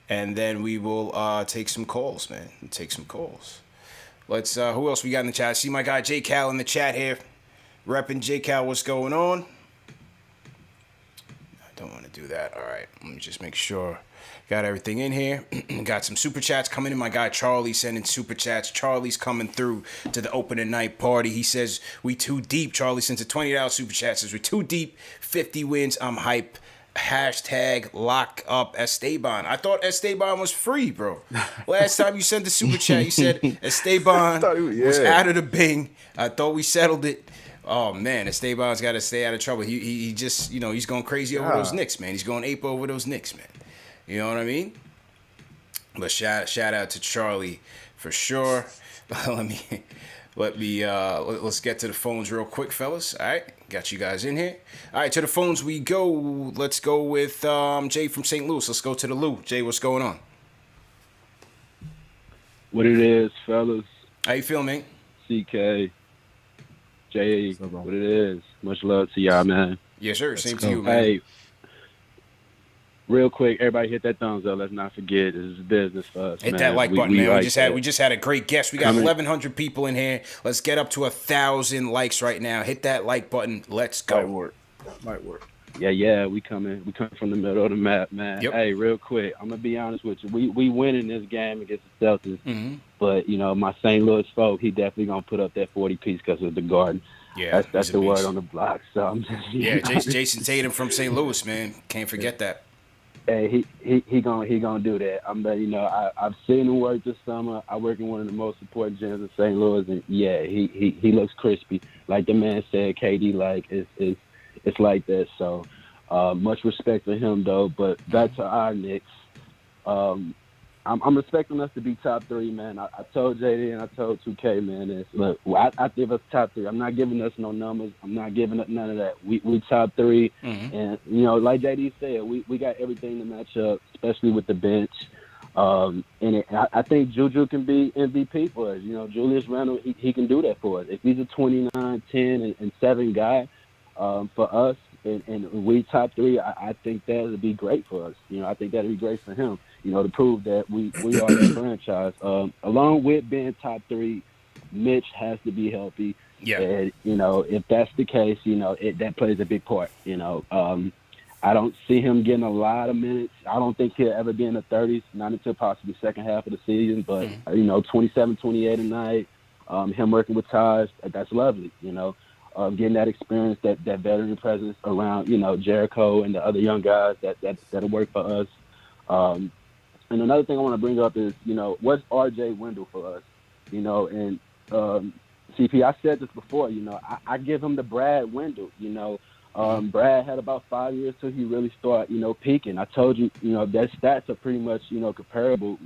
And then we will take some calls, man. Take some calls. Let's, who else we got in the chat? I see my guy J Cal in the chat here. Repping J Cal, what's going on? I don't want to do that. All right. Let me just make sure. Got everything in here. Got some super chats coming in. My guy Charlie sending super chats. Charlie's coming through to the opening night party. He says, we too deep. Charlie sends a $20 super chat. Says, we too deep. 50 wins. I'm hype. Hashtag lock up Esteban. I thought Esteban was free, bro. Last time you sent the super chat, you said Esteban was out of the Bing. I thought we settled it. Oh man, Esteban's got to stay out of trouble. He just, he's going crazy over those Knicks, man. He's going ape over those Knicks, man. You know what I mean? But shout out to Charlie for sure. Let's get to the phones real quick, fellas. All right, got you guys in here. All right, to the phones we go. Let's go with Jay from St. Louis. Let's go to the Lou. Jay, what's going on? What it is, fellas? How you feel, man? CK, Jay, what it is? Much love to y'all, man. Yes, sir. Same to you, man. Hey, real quick, everybody hit that thumbs up. Let's not forget, this is business for us. Hit man. that like button, man. Like We just had a great guest. We got 1,100 people in here. Let's get up to 1,000 likes right now. Hit that like button. Let's go. Might work. Yeah. We coming from the middle of the map, man. Yep. Hey, real quick, I'm gonna be honest with you. We winning this game against the Celtics, but my St. Louis folk, he definitely gonna put up that 40 piece because of the Garden. Yeah, that's the word on the block. So I'm just, Jason Tatum from St. Louis, man. Can't forget that. Hey, he gonna do that. I've seen him work this summer. I work in one of the most important gyms in St. Louis, and yeah, he looks crispy. Like the man said, KD, like it's like that. So much respect for him though. But back to our Knicks. I'm expecting us to be top 3, man. I told JD and I told 2K, man. Look, I give us top 3. I'm not giving us no numbers. I'm not giving up none of that. We top 3, and like JD said, we got everything to match up, especially with the bench. I think Juju can be MVP for us. Julius Randle, he can do that for us. If he's a 29, 10, and 7 guy for us, and we top 3, I think that would be great for us. I think that would be great for him. To prove that we are a franchise. Along with being top 3, Mitch has to be healthy. Yeah. And, if that's the case, that plays a big part. I don't see him getting a lot of minutes. I don't think he'll ever be in the 30s, not until possibly second half of the season. But, 27, 28 a night, him working with Taj, that's lovely, getting that experience, that veteran presence around, Jericho and the other young guys that'll work for us. And another thing I want to bring up is, what's R.J. Wendell for us? And CP, I said this before, I give him the Brad Wendell, Brad had about 5 years till he really started, peaking. I told you, their stats are pretty much, comparable,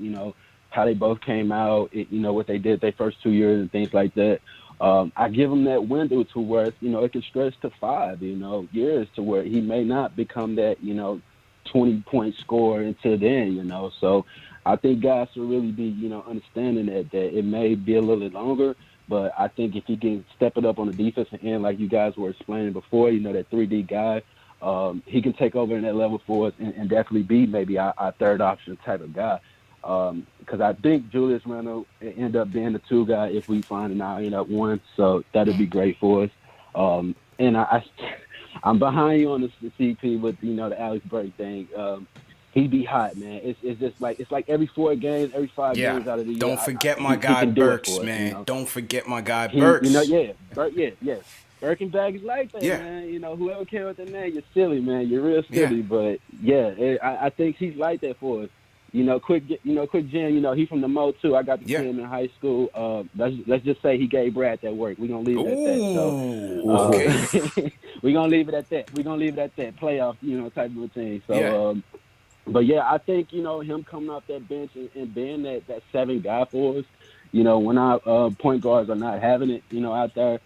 how they both came out, what they did their first 2 years and things like that. I give him that window to where, it can stretch to 5, years to where he may not become that, 20-point scorer until then, So I think guys should really be, understanding that it may be a little bit longer, but I think if he can step it up on the defensive end, like you guys were explaining before, that 3D guy, he can take over in that level for us and definitely be maybe our third option type of guy. Because I think Julius Randle end up being the 2 guy if we find an out 1, so that'd be great for us. And I'm behind you on the CP with the Alex Burke thing. He be hot, man. It's just like every 4 games, every 5 games out of the year. Don't forget my guy Burks, man. Don't forget my guy Burks. Burks. Yes. Burke and Bag is like that, man. Whoever came with that name, you're silly, man. You're real silly. But I think he's like that for us. Quick Jim, he from the Mo too. I got to see him in high school. Let's just say he gave Brad that work. We're gonna leave it at that. So okay. we're gonna leave it at that. Playoff, type of thing. So but I think, him coming off that bench and being that 7 guy for us, when our point guards are not having it, out there,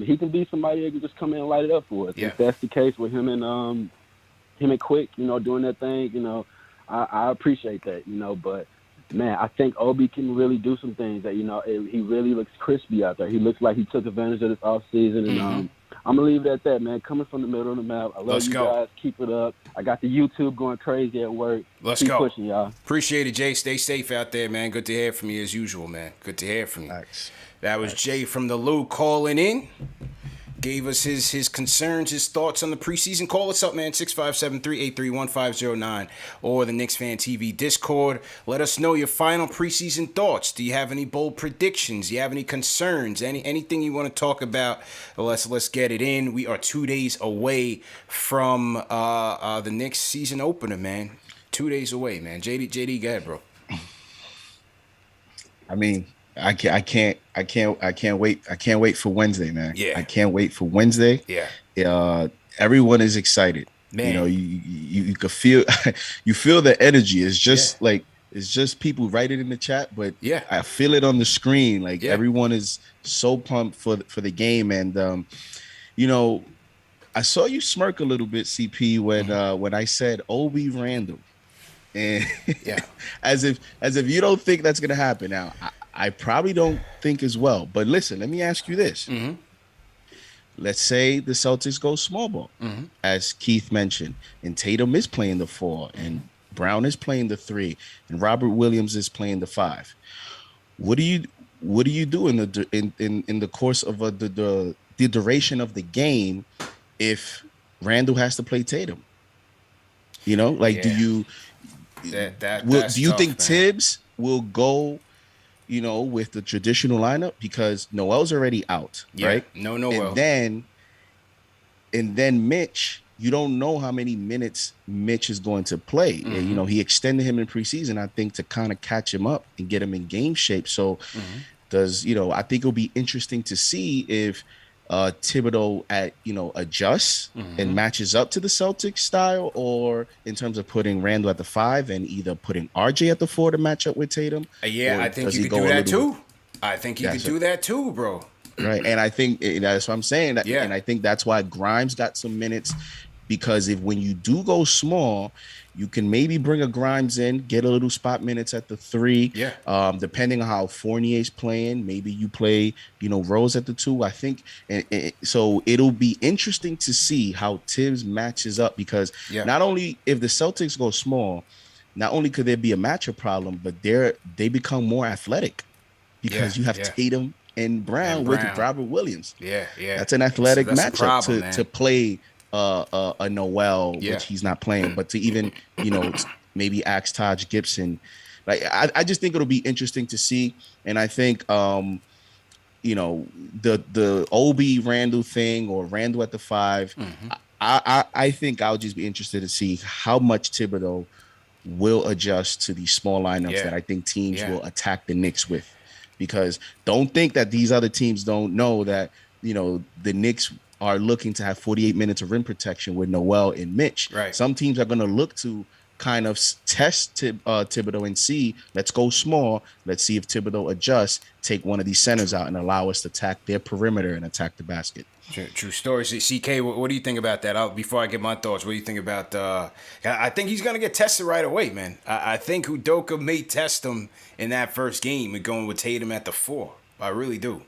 he can be somebody that can just come in and light it up for us. Yeah. If that's the case with him and Quick, doing that thing, I appreciate that, but man, I think Obi can really do some things that, he really looks crispy out there. He looks like he took advantage of this offseason, and I'm going to leave it at that, man. Coming from the middle of the map. I love you guys. Keep it up. I got the YouTube going crazy at work. Keep pushing, y'all. Appreciate it, Jay. Stay safe out there, man. Good to hear from you as usual, man. Good to hear from you. Thanks. That was Jay from the Lou calling in. gave us his concerns, his thoughts on the preseason. Call us up, man, 657-383-1509 or the Knicks Fan TV Discord. Let us know your final preseason thoughts. Do you have any bold predictions? Do you have any concerns? Anything you want to talk about? Let's get it in. We are 2 days away from the Knicks season opener, man. 2 days away, man. JD, go ahead, bro. I mean, I can't wait. I can't wait for Wednesday, man. Yeah. I can't wait for Wednesday. Yeah. Everyone is excited. Man. You know, you could feel you feel the energy. It's just like it's just people writing in the chat, but yeah, I feel it on the screen. Like everyone is so pumped for the game, and you know, I saw you smirk a little bit, CP, when I said Obi Randall. And as if you don't think that's gonna happen. Now, I probably don't think as well. But listen, let me ask you this. Mm-hmm. Let's say the Celtics go small ball, as Keith mentioned, and Tatum is playing the 4, and Brown is playing the 3, and Robert Williams is playing the 5. What do you do in the course of the duration of the game if Randall has to play Tatum? You know, like do you think Tibbs will go, you know, with the traditional lineup because Noel's already out, right? No Noel. And then Mitch, you don't know how many minutes Mitch is going to play. And, you know, he extended him in preseason, I think, to kind of catch him up and get him in game shape. So I think it'll be interesting to see if Thibodeau adjusts and matches up to the Celtics style, or in terms of putting Randall at the 5 and either putting RJ at the 4 to match up with Tatum. I think you could do that too. I think you could do that too, bro. Right, and I think that's what I'm saying. And I think that's why Grimes got some minutes, because when you do go small, you can maybe bring a Grimes in, get a little spot minutes at the 3. Depending on how Fournier's playing, maybe you play, Rose at the 2. I think, so it'll be interesting to see how Tibbs matches up, because not only if the Celtics go small, not only could there be a matchup problem, but they become more athletic because you have Tatum and Brown with Robert Williams. That's an athletic matchup to play a Noel, which he's not playing, but to even maybe ask Taj Gibson. Like I just think it'll be interesting to see, and I think the Obi Randall thing, or Randall at the 5. I think I'll just be interested to see how much Thibodeau will adjust to these small lineups that I think teams will attack the Knicks with, because don't think that these other teams don't know that the Knicks are looking to have 48 minutes of rim protection with Noel and Mitch. Right. Some teams are going to look to kind of test Thibodeau and see, let's go small. Let's see if Thibodeau adjusts, take one of these centers out and allow us to attack their perimeter and attack the basket. True story. CK, what do you think about that? Before I get my thoughts, what do you think about I think he's going to get tested right away, man. I think Udoka may test him in that first game and going with Tatum at the 4. I really do.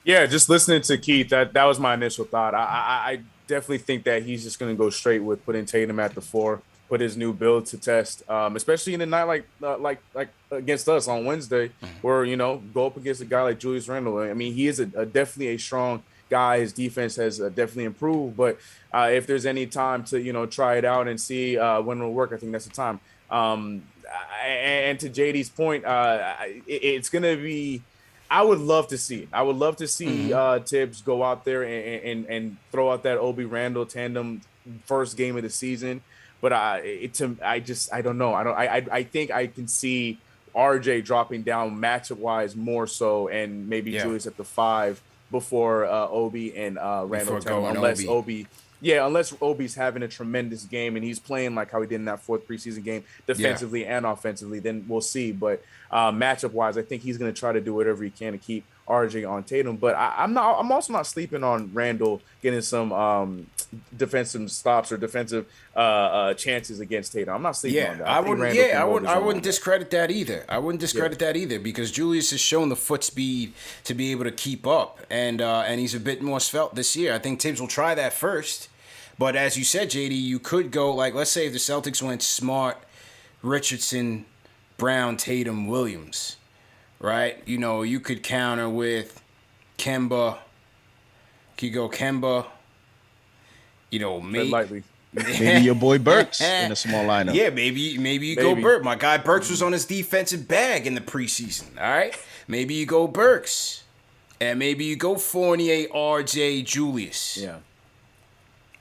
Yeah, just listening to Keith, that was my initial thought. I definitely think that he's just going to go straight with putting Tatum at the 4, put his new build to test, especially in a night like against us on Wednesday, where go up against a guy like Julius Randle. I mean, he is definitely a strong guy. His defense has definitely improved, but if there's any time to try it out and see when it'll work, I think that's the time. And to JD's point, it's going to be. I would love to see Tibbs go out there and throw out that Obi Randall tandem first game of the season. But I don't know. I think I can see RJ dropping down matchup wise more so, and maybe Julius at the 5 before Obi and Randall tandem, unless Obi's having a tremendous game and he's playing like how he did in that 4th preseason game, defensively and offensively, then we'll see. But matchup-wise, I think he's going to try to do whatever he can to keep RJ on Tatum. But I'm also not sleeping on Randall getting some defensive stops or defensive chances against Tatum. I'm not sleeping on that. I wouldn't discredit that either. I wouldn't discredit that either, because Julius has shown the foot speed to be able to keep up, and he's a bit more svelte this year. I think Tibbs will try that first. But as you said, JD, you could go, like, let's say if the Celtics went Smart, Richardson, Brown, Tatum, Williams, right? You could counter with Kemba Could go Kemba. Tread Maybe. lightly. Maybe your boy Burks in a small lineup. Yeah, maybe you go Burks. My guy Burks was on his defensive bag in the preseason. All right, maybe you go Burks, and maybe you go Fournier, RJ, Julius. Yeah.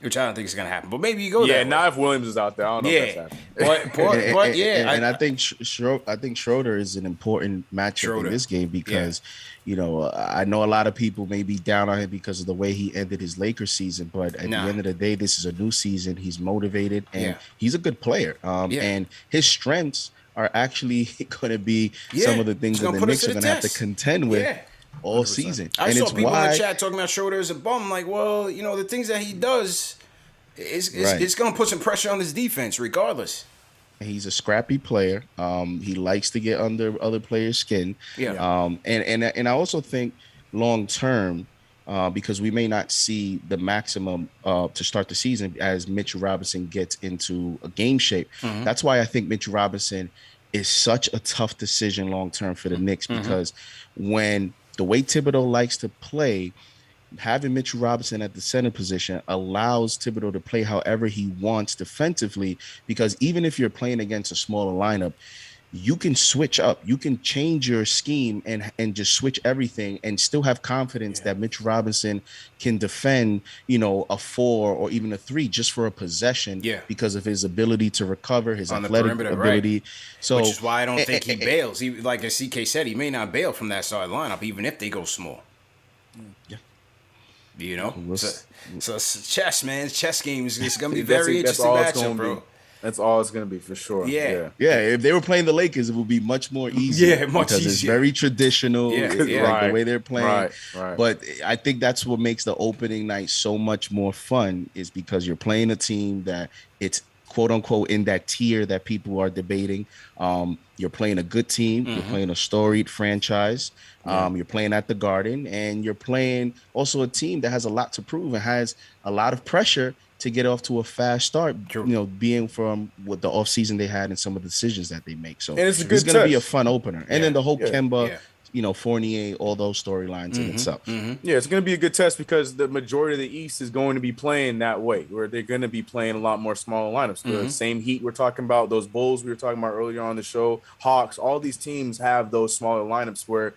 Which I don't think is gonna happen, but maybe you go. Yeah, that now way. if Williams is out there, I don't know if that's happening. But yeah, and I think Schroeder is an important matchup in this game because, I know a lot of people may be down on him because of the way he ended his Lakers season, but at the end of the day, this is a new season. He's motivated and he's a good player. And his strengths are actually going to be some of the things that the Knicks are going to have to contend with. All 100%. Season. I saw people in the chat talking about Schroeder as a bum. I'm like, well, the things that he does, it's going to put some pressure on his defense regardless. He's a scrappy player. He likes to get under other players' skin. Yeah. And I also think long term, because we may not see the maximum to start the season as Mitchell Robinson gets into a game shape. Mm-hmm. That's why I think Mitchell Robinson is such a tough decision long term for the Knicks because when the way Thibodeau likes to play, having Mitchell Robinson at the center position allows Thibodeau to play however he wants defensively, because even if you're playing against a smaller lineup, you can switch up. You can change your scheme and just switch everything and still have confidence that Mitchell Robinson can defend, a 4 or even a 3 just for a possession because of his ability to recover, his on athletic ability. Right. So, which is why I don't think he bails. He, like as CK said, he may not bail from that side lineup, even if they go small. Yeah. So it's chess, man. Chess games. It's going to be very interesting matchup, bro. That's all it's going to be for sure. Yeah. If they were playing the Lakers, it would be much more easy. Yeah, much because easier. It's very traditional, the way they're playing. Right. But I think that's what makes the opening night so much more fun is because you're playing a team that it's quote unquote in that tier that people are debating. You're playing a good team. You're playing a storied franchise. You're playing at the Garden, and you're playing also a team that has a lot to prove and has a lot of pressure to get off to a fast start, being from what the offseason they had and some of the decisions that they make. So it's going to be a fun opener. And then the whole Kemba, Fournier, all those storylines in itself. Yeah, it's going to be a good test because the majority of the East is going to be playing that way, where they're going to be playing a lot more smaller lineups. The same Heat we're talking about, those Bulls we were talking about earlier on the show, Hawks, all these teams have those smaller lineups where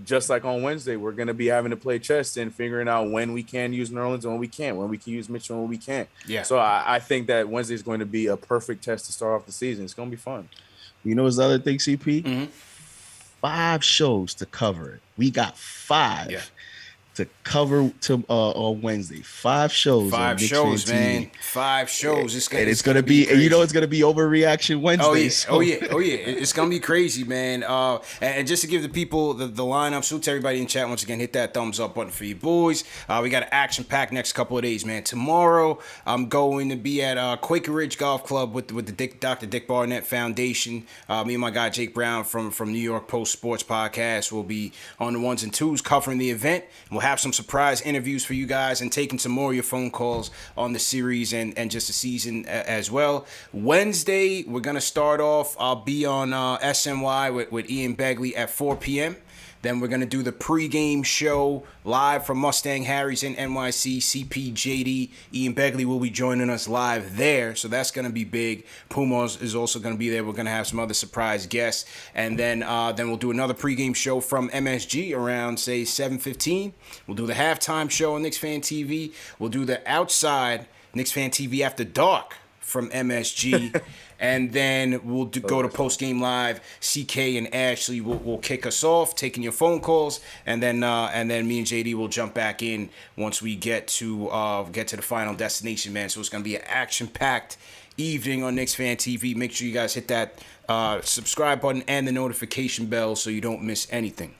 just like on Wednesday, we're going to be having to play chess and figuring out when we can use Nerlens and when we can't, when we can use Mitchell and when we can't. Yeah. So I think that Wednesday is going to be a perfect test to start off the season. It's going to be fun. You know what's the other thing, CP? 5 shows to cover it. We got 5 to cover on Wednesday. 5 shows. 5 shows, man. 5 shows. It's gonna be crazy. It's gonna be overreaction Wednesday. Oh yeah. It's gonna be crazy, man. And just to give the people the lineup, salute to everybody in chat once again. Hit that thumbs up button for you boys. We got an action-packed next couple of days, man. Tomorrow, I'm going to be at Quaker Ridge Golf Club with the Dr. Dick Barnett Foundation. Me and my guy Jake Brown from New York Post Sports Podcast will be on the 1s and 2s covering the event. We'll have some surprise interviews for you guys and taking some more of your phone calls on the series and just the season as well. Wednesday, we're going to start off. I'll be on SNY with Ian Begley at 4 p.m. Then we're going to do the pregame show live from Mustang Harry's in NYC. CPJD, Ian Begley will be joining us live there. So that's going to be big. Puma is also going to be there. We're going to have some other surprise guests. And then we'll do another pregame show from MSG around, say, 7:15. We'll do the halftime show on KnicksFanTV. We'll do the outside KnicksFanTV After Dark from MSG. And then we'll go to post-game live. CK and Ashley will kick us off, taking your phone calls, and then me and JD will jump back in once we get to the final destination, man. So it's gonna be an action-packed evening on KnicksFanTV. Make sure you guys hit that subscribe button and the notification bell so you don't miss anything.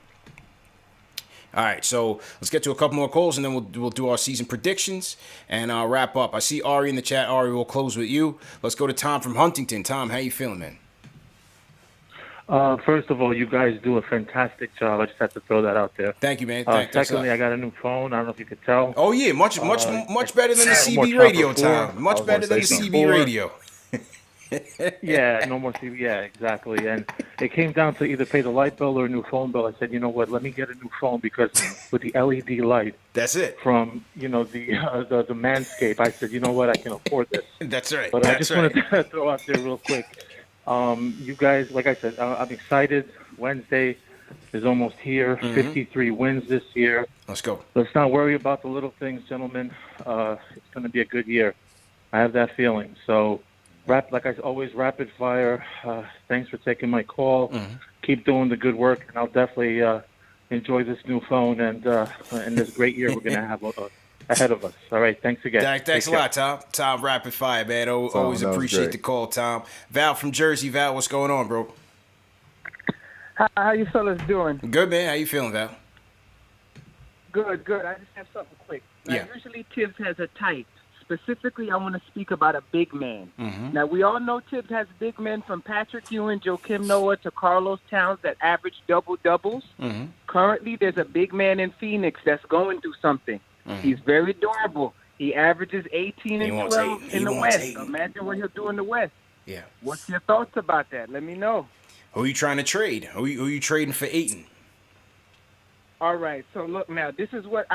All right, so let's get to a couple more calls, and then we'll do our season predictions and wrap up. I see Ari in the chat. Ari, we'll close with you. Let's go to Tom from Huntington. Tom, how you feeling, man? First of all, you guys do a fantastic job. I just have to throw that out there. Thank you, man. Secondly, I got a new phone. I don't know if you could tell. Oh, yeah, much better than the CB radio, Tom. Much better than the CB radio. Yeah, no more TV. Yeah, exactly. And it came down to either pay the light bill or a new phone bill. I said, you know what? Let me get a new phone because with the LED light That's it. from the Manscaped, I said, you know what? I can afford this. That's right. But I That's just right. wanted to throw out there real quick. You guys, like I said, I'm excited. Wednesday is almost here. 53 wins this year. Let's go. Let's not worry about the little things, gentlemen. It's going to be a good year. I have that feeling. So, like I always, rapid fire. Thanks for taking my call. Keep doing the good work, and I'll definitely enjoy this new phone and this great year we're going to have ahead of us. All right, thanks again. Thanks a lot, Tom. Tom, rapid fire, man. Always that was appreciate great. the call, Tom. Val from Jersey. Val, what's going on, bro? How you fellas doing? Good, man. How you feeling, Val? Good, good. I just have something quick. Now, Yeah. usually Tibbs has a type. Specifically, I want to speak about a big man. Now, we all know Tibbs has big men from Patrick Ewing, Joakim Noah to Carlos Towns that average double-doubles. Currently, there's a big man in Phoenix that's going through something. He's very durable. He averages 18 He and wants 12 eight. in He the wants West. eight. Imagine what he'll do in the West. Yeah. What's your thoughts about that? Let me know. Who are you trying to trade? Who you trading for Aiton? All right, so look now. This is what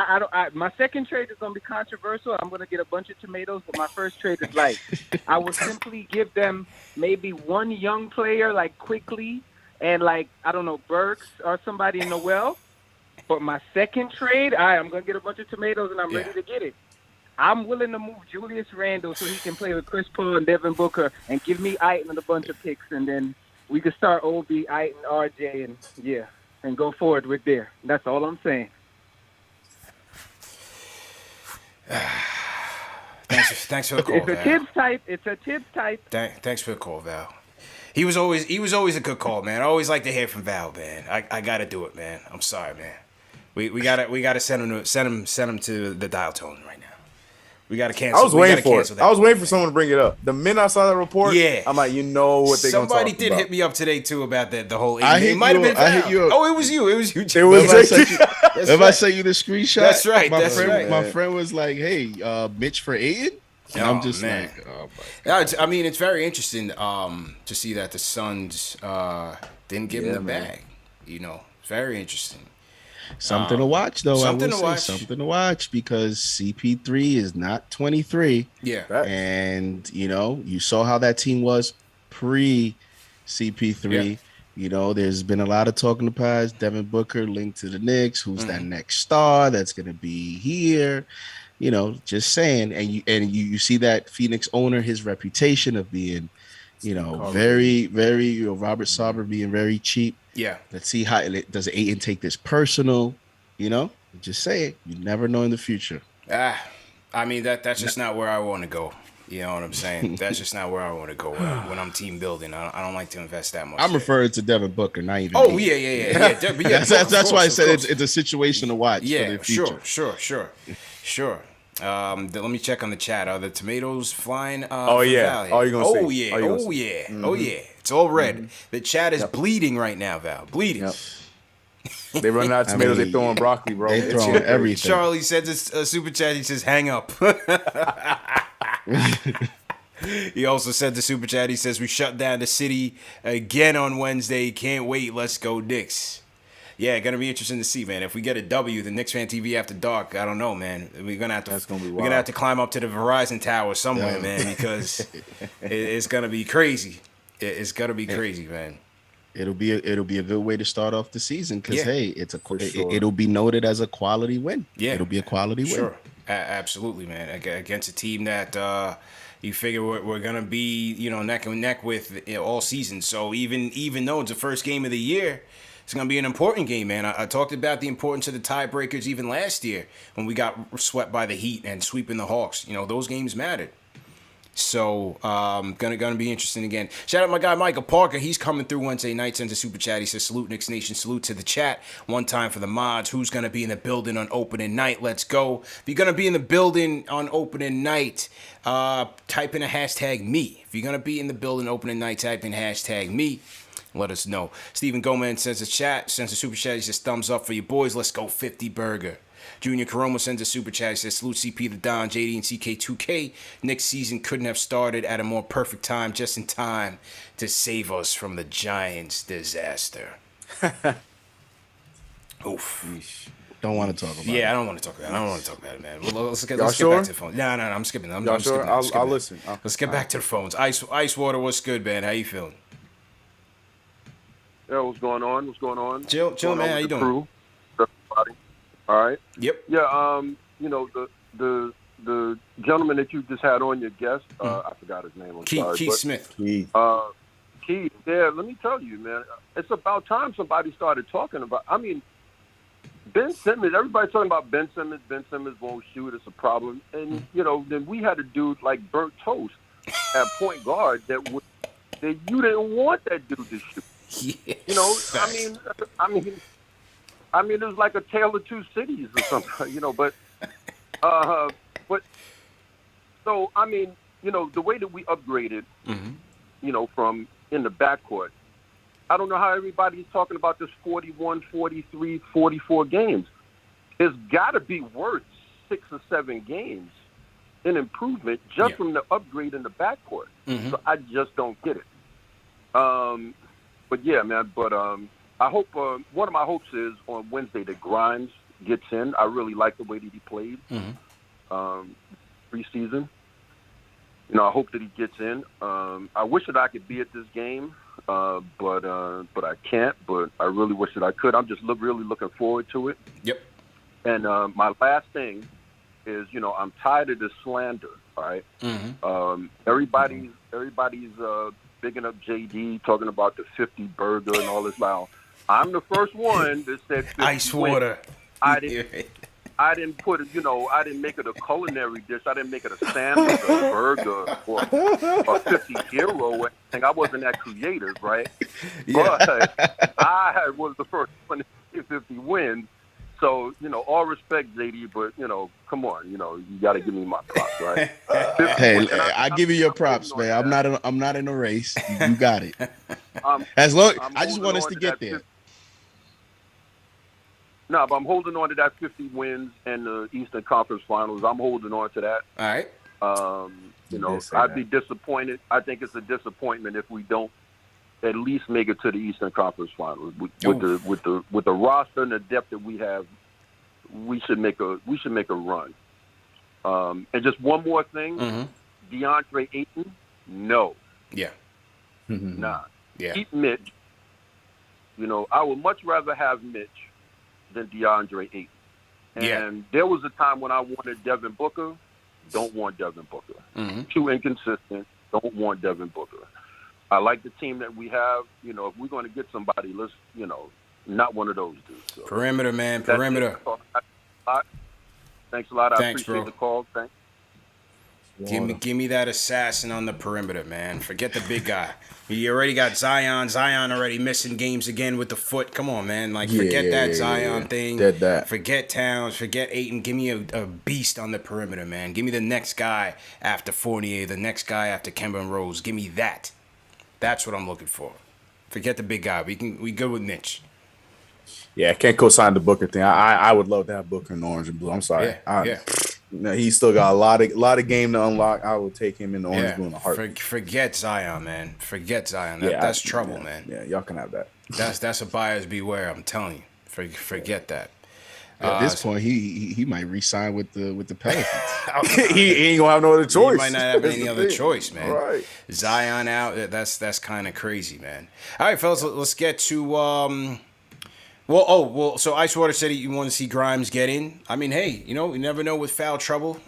my second trade is going to be controversial. I'm going to get a bunch of tomatoes, but my first trade is light. I will simply give them maybe one young player like Quickly and like I don't know Burks or somebody in the well. But my second trade, I'm going to get a bunch of tomatoes and I'm ready to get it. I'm willing to move Julius Randle so he can play with Chris Paul and Devin Booker and give me Aiton and a bunch of picks, and then we can start Obi, Aiton, RJ, and go forward with there. That's all I'm saying. Thanks for the call, It's a Val. Tibbs type. It's a Tibbs type. Thanks for the call, Val. He was always a good call, man. I always like to hear from Val, man. I gotta do it, man. I'm sorry, man. We gotta send him to the dial tone right now. We gotta cancel. I was waiting for it. Cancel that I was call, waiting for man. someone to bring it up. The minute I saw that report, Yeah. I'm like, you know what they gonna talk Somebody did about. hit me up today too about the whole. I it hit might have you- been I hit Val. you- Oh, it was you. It was you. It was Remember I sent you, That's remember I right. sent you the screenshot? That's right, My that's friend, right. My friend was like, "Hey, Mitch for Aiton," and Oh, I'm just man. like, "Oh my." Yeah, I mean, it's very interesting to see that the Suns didn't give him the man. bag. You know, very interesting. Something to watch, though. something I will to watch. say something to watch because CP3 is not 23, Yeah. Right. and you saw how that team was pre CP3. Yeah. There's been a lot of talking to pies. Devin Booker linked to the Knicks. Who's that next star that's going to be here? Just saying. And you see that Phoenix owner, his reputation of being, very, very Robert Sarver being very cheap. Yeah. Let's see how does Aiton take this personal. Just say it. You never know in the future. I mean that's just not where I want to go. You know what I'm saying? That's just not where I want to go when I'm team building. I don't like to invest that much. I'm referring to Devin Booker, not even. Oh Aiton. yeah. That's why I said it's a situation to watch. Yeah, for the future. sure. Let me check on the chat. Are the tomatoes flying? Oh, for yeah. Val here? All you're gonna Oh see. yeah. All you're Oh gonna yeah. Oh yeah. It's all red. The chat is bleeding right now, Val. Bleeding. Yep. They running out of tomatoes. They throwing broccoli, bro. They throwing everything. Charlie said this super chat. He says, "Hang up." He also said the super chat. He says, "We shut down the city again on Wednesday. Can't wait. Let's go Knicks." Yeah, gonna be interesting to see, man. If we get a W, the KnicksFanTV after dark, I don't know, man. We're gonna have to. That's gonna be we're wild. gonna have to climb up to the Verizon Tower somewhere, Yeah. man, because it's gonna be crazy. It's gonna be crazy, man. It'll be a good way to start off the season because Yeah. hey, sure. it'll be noted as a quality win. Yeah, It'll be a quality win. Sure, absolutely, man. Against a team that you figure we're gonna be, neck and neck with all season. So even though it's the first game of the year, it's gonna be an important game, man. I talked about the importance of the tiebreakers even last year when we got swept by the Heat and sweeping the Hawks. Those games mattered. So gonna be interesting again. Shout out my guy Michael Parker. He's coming through Wednesday night. Sends a super chat. He says, "Salute Knicks Nation. Salute to the chat. One time for the mods. Who's gonna be in the building on opening night? Let's go. If you're gonna be in the building on opening night, type in a hashtag me. If you're gonna be in the building opening night, type in hashtag me. Let us know." Steven Gomez sends a super chat. He says, "Thumbs up for you boys. Let's go 50 burger." Junior Caroma sends a super chat. He says, salute CP the Don, JD, and CK2K. Knicks season couldn't have started at a more perfect time, just in time to save us from the Giants' disaster. Oof. Don't want to talk about it. Yeah, I don't want to talk about it. I don't want to talk about it, man. Well, let's get Y'all back sure? to the phone. No, I'm skipping. I'm Y'all skipping. sure? I'll listen. Let's get back to the phones. Ice Water, what's good, man? How you feeling? Yeah, what's going on? What's going on? Chill, man. How you doing? Crew? Everybody? All right. Yep. Yeah. You know, the gentleman that you just had on, your guest, I forgot his name. I'm sorry. Keith Smith. Keith. Yeah. Let me tell you, man. It's about time somebody started talking about. I mean, Ben Simmons. Everybody's talking about Ben Simmons. Ben Simmons won't shoot. It's a problem. And you know, then we had a dude like Burnt Toast at point guard that you didn't want that dude to shoot. Yes. You know, I mean, it was like a tale of two cities or something, you know. But so I mean, you know, the way that we upgraded, you know, from in the backcourt, I don't know how everybody's talking about this 41, 43, 44 games. It's got to be worth 6 or 7 games in improvement just from the upgrade in the backcourt. So I just don't get it. But yeah, man. But I hope one of my hopes is on Wednesday that Grimes gets in. I really like the way that he played preseason. You know, I hope that he gets in. I wish that I could be at this game, but I can't. But I really wish that I could. I'm just really looking forward to it. Yep. And my last thing is, you know, I'm tired of this slander. All right. Everybody's bigging up JD, talking about the 50 burger and all this. Now, I'm the first one that said 50 Ice water. I didn't put it, you know, I didn't make it a culinary dish. I didn't make it a sandwich, a burger, or a 50 hero. And I wasn't that creative, right? But I was the first one to get 50 wins. So, you know, all respect, JD, but, you know, come on, you know, you got to give me my props, right? Hey, I give you your props, man. I'm not in a race. You got it. As long I just want us to get there. No, but I'm holding on to that 50 wins and the Eastern Conference Finals. I'm holding on to that. All right. You know, I'd be disappointed. I think it's a disappointment if we don't at least make it to the Eastern Conference Finals with the roster and the depth that we have. We should make a run. And just one more thing, DeAndre Ayton, no. Yeah. Nah. Yeah. Keep Mitch. You know, I would much rather have Mitch than DeAndre Ayton. And there was a time when I wanted Devin Booker. Don't want Devin Booker. Too inconsistent. Don't want Devin Booker. I like the team that we have. You know, if we're going to get somebody, let's, you know, not one of those dudes. So. Perimeter, man. Perimeter. Thanks a lot. I Thanks, appreciate bro. the call. Thanks. Give me that assassin on the perimeter, man. Forget the big guy. You already got Zion. Zion already missing games again with the foot. Come on, man. Like, forget that Zion thing. Dead that. Forget Towns. Forget Ayton. Give me a beast on the perimeter, man. Give me the next guy after Fournier, the next guy after Kemba and Rose. Give me that. That's what I'm looking for. Forget the big guy. We good with Mitch. Yeah, I can't co-sign the Booker thing. I would love to have Booker in orange and blue. I'm sorry. He's still got a lot of game to unlock. I will take him in the orange blue in a heartbeat. Forget Zion, man. Forget Zion. That's trouble, man. Yeah, y'all can have that. That's a buyer's beware. I'm telling you. Forget that. At this point, he might re-sign with the Pelicans. he ain't gonna have no other choice. He might not have any other choice, man. Right. Zion out. That's kind of crazy, man. All right, fellas. Let's get to so Icewater said you want to see Grimes get in. I mean, hey, you know, you never know with foul trouble,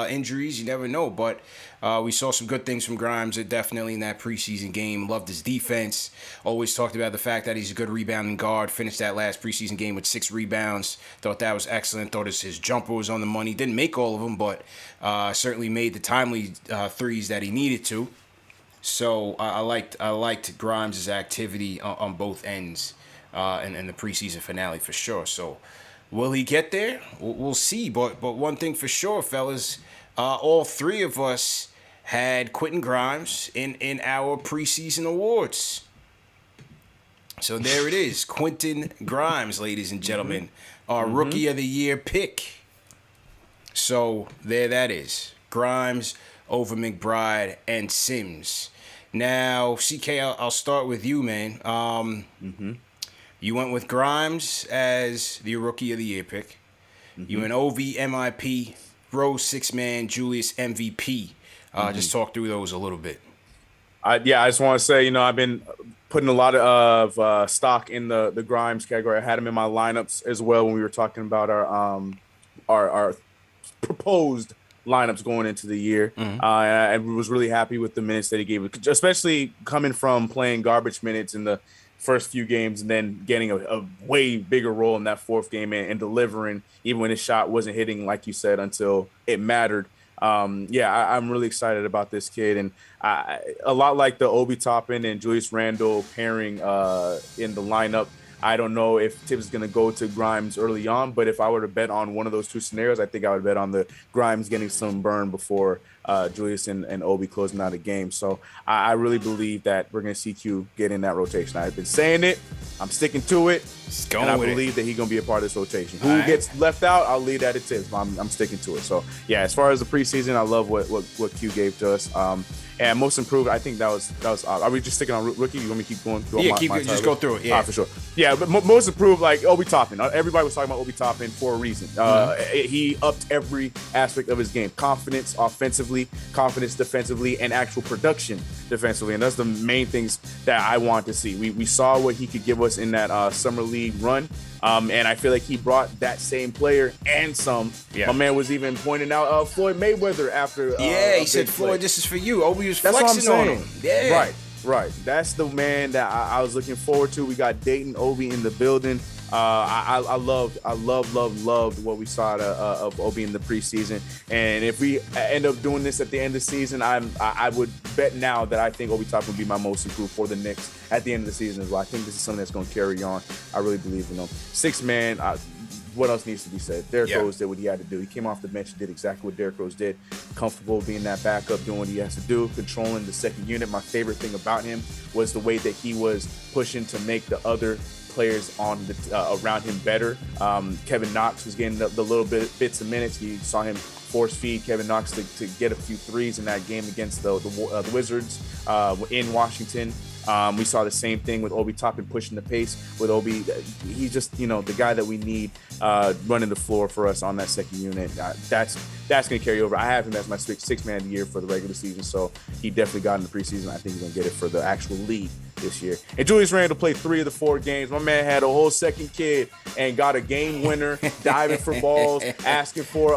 injuries. You never know, but we saw some good things from Grimes. Definitely in that preseason game. Loved his defense. Always talked about the fact that he's a good rebounding guard. Finished that last preseason game with 6 rebounds. Thought that was excellent. Thought his jumper was on the money. Didn't make all of them, but certainly made the timely threes that he needed to. So I liked Grimes' activity on both ends. In the preseason finale for sure. So will he get there? We'll see. But one thing for sure, fellas, all 3 of us had Quentin Grimes in our preseason awards. So there it is. Quentin Grimes, ladies and gentlemen, our Rookie of the Year pick. So there that is. Grimes over McBride and Sims. Now, CK, I'll start with you, man. You went with Grimes as the Rookie of the Year pick. You went OV MIP, Rose 6-man, Julius MVP. Just talk through those a little bit. I just want to say, I've been putting a lot of stock in the Grimes category. I had him in my lineups as well when we were talking about our proposed lineups going into the year. And I was really happy with the minutes that he gave, especially coming from playing garbage minutes in the first few games and then getting a way bigger role in that fourth game and delivering even when his shot wasn't hitting, like you said, until it mattered. I'm really excited about this kid, and a lot like the Obi Toppin and Julius Randle pairing in the lineup. I don't know if Tibbs is going to go to Grimes early on, but if I were to bet on one of those two scenarios, I think I would bet on the Grimes getting some burn before Julius and Obi closing out a game. So I really believe that we're going to see Q get in that rotation. I've been saying it. I'm sticking to it. And I believe that he's going to be a part of this rotation. Who gets left out, I'll leave that to Tibbs, but I'm sticking to it. So, yeah, as far as the preseason, I love what Q gave to us. And most improved, I think that was. Are we just sticking on rookie? You want me to keep going? Just go through it. Yeah, for sure. Yeah, but most improved, like Obi Toppin. Everybody was talking about Obi Toppin for a reason. He upped every aspect of his game: confidence offensively, confidence defensively, and actual production defensively. And that's the main things that I want to see. We saw what he could give us in that summer league run. And I feel like he brought that same player and some. Yeah. My man was even pointing out Floyd Mayweather after. He said, Floyd, this is for you. Obi was flexing on him. Yeah. Right. That's the man that I was looking forward to. We got Dayton Obi in the building. I loved what we saw of Obi in the preseason. And if we end up doing this at the end of the season, I would bet now that I think Obi Toppin will be my most improved for the Knicks at the end of the season as well. I think this is something that's going to carry on. I really believe in him. 6-man. What else needs to be said? Derrick Rose did what he had to do. He came off the bench and did exactly what Derrick Rose did. Comfortable being that backup, doing what he has to do, controlling the second unit. My favorite thing about him was the way that he was pushing to make the other players on the around him better. Kevin Knox was getting the little bits of minutes. You saw him force feed Kevin Knox to get a few threes in that game against the Wizards in Washington. We saw the same thing with Obi Toppin pushing the pace with Obi. He's just, the guy that we need running the floor for us on that second unit. That's going to carry over. I have him as my 6-man of the year for the regular season, so he definitely got in the preseason. I think he's going to get it for the actual league this year. And Julius Randle played 3 of the 4 games. My man had a whole second kid and got a game winner, diving for balls, asking for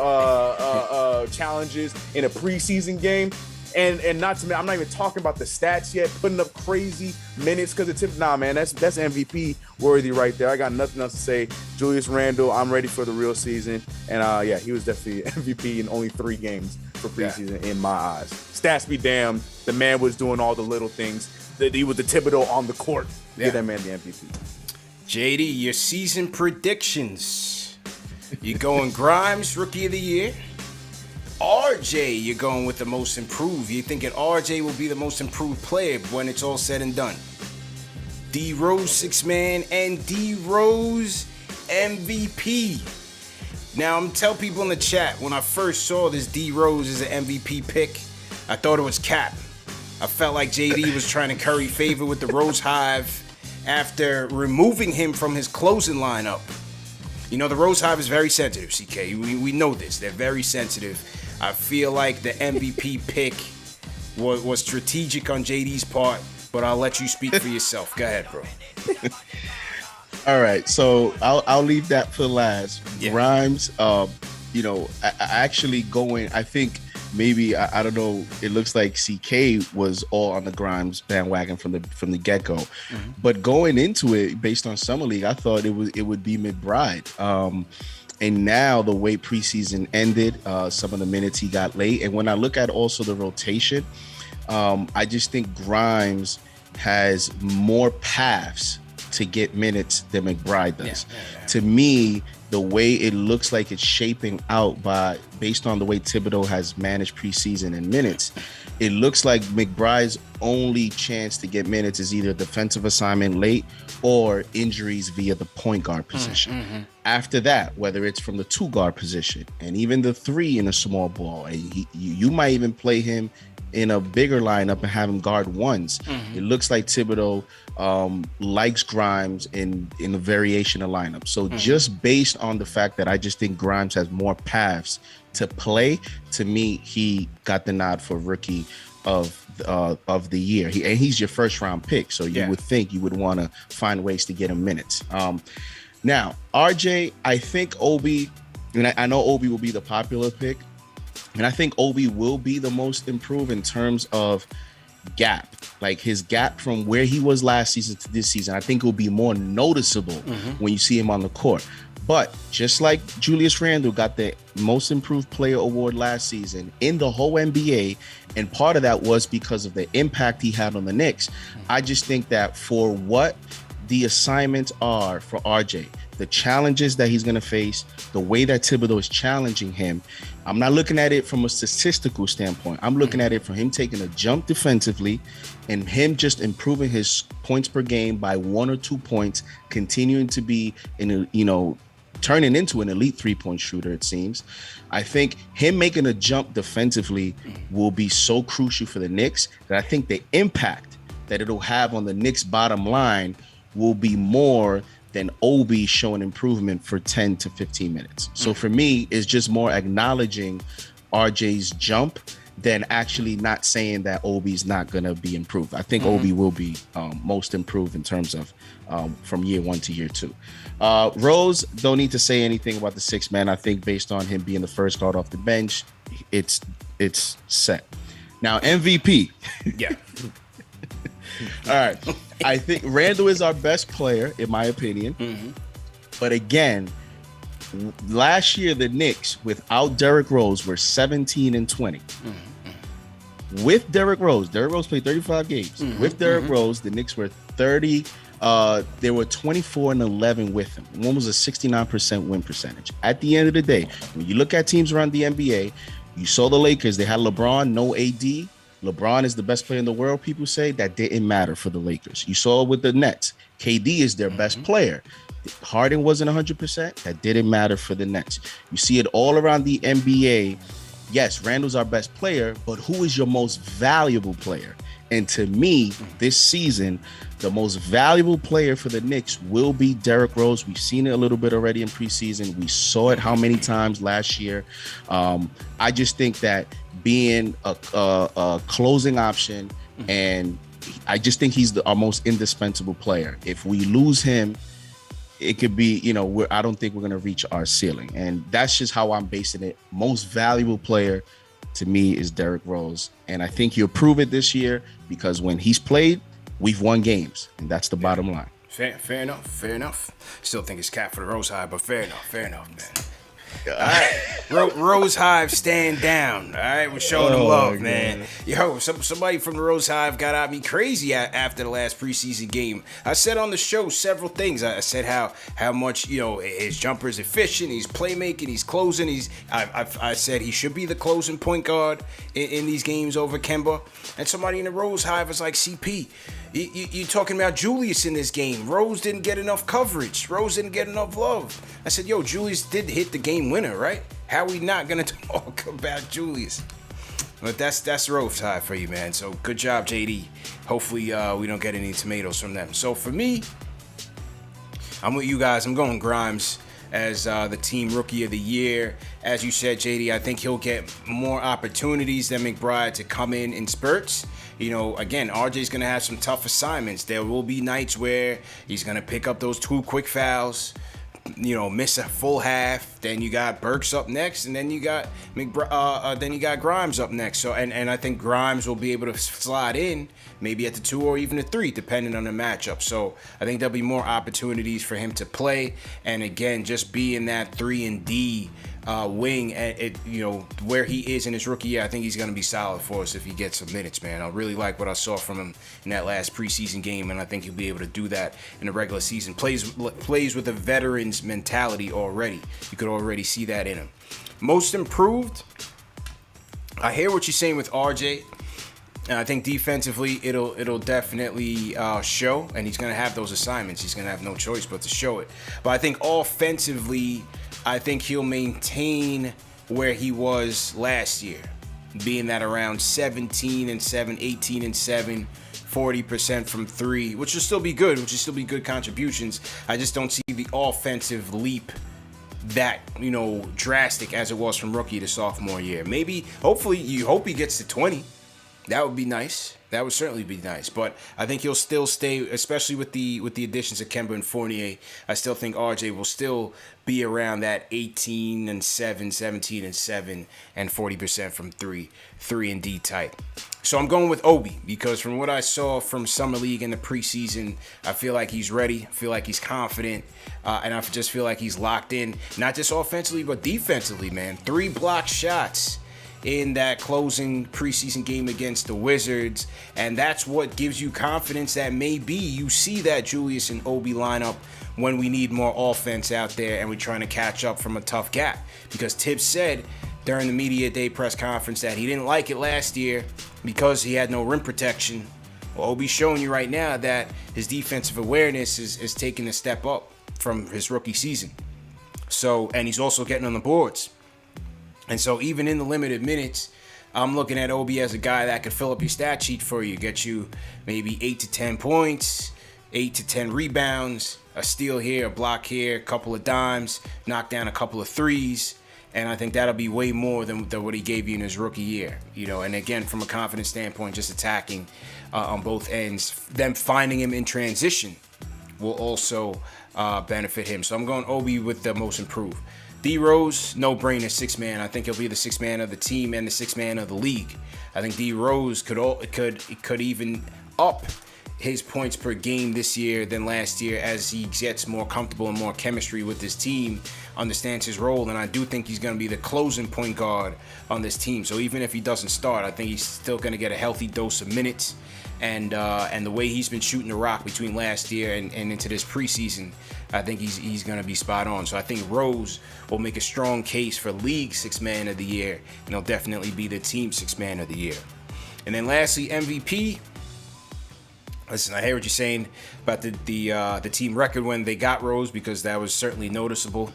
challenges in a preseason game. And not to me, I'm not even talking about the stats yet, putting up crazy minutes because it's man, that's MVP worthy right there. I got nothing else to say. Julius Randle, I'm ready for the real season. And he was definitely MVP in only 3 games for preseason in my eyes. Stats be damned. The man was doing all the little things. He was the Thibodeau on the court. Give that man the MVP. JD, your season predictions. You going Grimes, Rookie of the Year? RJ, you're going with the most improved. You're thinking RJ will be the most improved player when it's all said and done. D Rose 6-man and D Rose MVP. Now I'm tell people in the chat, when I first saw this D Rose as an MVP pick, I thought it was cap. I felt like JD was trying to curry favor with the Rose Hive after removing him from his closing lineup. The Rose Hive is very sensitive, CK. We know this. They're very sensitive. I feel like the MVP pick was strategic on JD's part, but I'll let you speak for yourself. Go ahead, bro. All right, so I'll leave that for last. Yeah. Grimes, I actually going. I think maybe I don't know. It looks like CK was all on the Grimes bandwagon from the get go, but going into it based on summer league, I thought it would be McBride. And now the way preseason ended, some of the minutes he got late, and when I look at also the rotation, I just think Grimes has more paths to get minutes than McBride does. To me, the way it looks like it's shaping out based on the way Thibodeau has managed preseason and minutes, it looks like McBride's only chance to get minutes is either defensive assignment late or injuries via the point guard position. After that, whether it's from the 2 guard position and even the 3 in a small ball, you might even play him in a bigger lineup and have him guard ones. It looks like Thibodeau likes Grimes in the variation of lineup. So just based on the fact that I just think Grimes has more paths to play, to me, he got the nod for rookie of the year. He's your first round pick, so you would think you would want to find ways to get him minutes. Now, RJ, I think Obi, and I know Obi will be the popular pick, and I think Obi will be the most improved in terms of gap, like his gap from where he was last season to this season. I think it will be more noticeable when you see him on the court. But just like Julius Randle got the most improved player award last season in the whole NBA, and part of that was because of the impact he had on the Knicks, I just think that for what the assignments are for RJ, the challenges that he's going to face, the way that Thibodeau is challenging him, I'm not looking at it from a statistical standpoint. I'm looking at it from him taking a jump defensively and him just improving his points per game by 1 or 2 points, continuing to be turning into an elite 3-point shooter, it seems. I think him making a jump defensively will be so crucial for the Knicks that I think the impact that it'll have on the Knicks' bottom line will be more than Obi showing improvement for 10 to 15 minutes. So for me, it's just more acknowledging RJ's jump than actually not saying that Obi's not going to be improved. I think Obi will be most improved in terms of from year 1 to year 2. Rose, don't need to say anything about the 6 man. I think based on him being the first guard off the bench, it's set. Now, MVP. Yeah. All right. I think Randle is our best player, in my opinion. But again, last year, the Knicks, without Derrick Rose, were 17-20. With Derrick Rose played 35 games. With Derrick Rose, the Knicks were 30. They were 24-11 with him. One was a 69% win percentage. At the end of the day, when you look at teams around the NBA, you saw the Lakers. They had LeBron, no AD. LeBron is the best player in the world, people say. That didn't matter for the Lakers. You saw it with the Nets. KD is their best player. Harden wasn't 100%. That didn't matter for the Nets. You see it all around the NBA. Yes, Randle's our best player, but who is your most valuable player? And to me, this season, the most valuable player for the Knicks will be Derrick Rose. We've seen it a little bit already in preseason. We saw it how many times last year. I just think that being a closing option, and I just think he's our most indispensable player. If we lose him, it could be, I don't think we're going to reach our ceiling. And that's just how I'm basing it. Most valuable player to me is Derrick Rose. And I think he'll prove it this year because when he's played, we've won games. And that's the bottom line. Fair enough. Still think it's cap for the Rose Hive, but fair enough, man. All right, Rose Hive, stand down. All right, we're showing them love, man. Yo, somebody from the Rose Hive got at me crazy after the last preseason game. I said on the show several things. I said how much his jumper is efficient, he's playmaking, he's closing. I said he should be the closing point guard in these games over Kemba. And somebody in the Rose Hive was like, CP, you talking about Julius in this game. Rose didn't get enough coverage. Rose didn't get enough love. I said, yo, Julius did hit the game winner, right? How are we not going to talk about Julius? But that's Rose Hive for you, man. So good job, JD. Hopefully we don't get any tomatoes from them. So for me, I'm with you guys. I'm going Grimes as the team rookie of the year. As you said, JD, I think he'll get more opportunities than McBride to come in spurts. Again, RJ's going to have some tough assignments. There will be nights where he's going to pick up those 2 quick fouls, miss a full half, Then you got Burks up next, and then you got Grimes up next. So and I think Grimes will be able to slide in maybe at the 2 or even the 3, depending on the matchup. So I think there'll be more opportunities for him to play. And again, just being that 3 and D wing, where he is in his rookie year, I think he's going to be solid for us if he gets some minutes, man. I really like what I saw from him in that last preseason game, and I think he'll be able to do that in the regular season. Plays with a veteran's mentality already. You could already see that in him. Most improved, I hear what you're saying with RJ. And I think defensively, it'll definitely show, and he's going to have those assignments. He's going to have no choice but to show it. But I think offensively, I think he'll maintain where he was last year, being that around 17 and 7, 18 and 7, 40% from 3, which will still be good, contributions. I just don't see the offensive leap that, drastic as it was from rookie to sophomore year. Hopefully, you hope he gets to 20. That would be nice. That would certainly be nice. But I think he'll still stay, especially with the additions of Kemba and Fournier. I still think RJ will still be around that 18 and 7, 17 and 7, and 40% from 3 and D type. So I'm going with Obi because from what I saw from Summer League in the preseason, I feel like he's ready. I feel like he's confident. And I just feel like he's locked in, not just offensively, but defensively, man. 3 block shots in that closing preseason game against the Wizards, and that's what gives you confidence that maybe you see that Julius and Obi lineup when we need more offense out there and we're trying to catch up from a tough gap. Because Tibbs said during the media day press conference that he didn't like it last year because he had no rim protection. Well, Obi's showing you right now that his defensive awareness is taking a step up from his rookie season. So, and he's also getting on the boards. And so even in the limited minutes, I'm looking at Obi as a guy that could fill up your stat sheet for you, get you maybe 8 to 10 points, 8 to 10 rebounds, a steal here, a block here, a couple of dimes, knock down a couple of threes. And I think that'll be way more than what he gave you in his rookie year. And again, from a confidence standpoint, just attacking on both ends, them finding him in transition will also benefit him. So I'm going Obi with the most improved. D Rose, no brainer, 6th man. I think he'll be the 6th man of the team and the 6th man of the league. I think D Rose could even up his points per game this year than last year as he gets more comfortable and more chemistry with his team, understands his role, and I do think he's going to be the closing point guard on this team. So even if he doesn't start, I think he's still going to get a healthy dose of minutes. And the way he's been shooting the rock between last year and into this preseason, I think he's going to be spot on. So I think Rose will make a strong case for league 6th man of the year, and he'll definitely be the team 6th man of the year. And then lastly, MVP. Listen, I hear what you're saying about the team record when they got Rose, because that was certainly noticeable.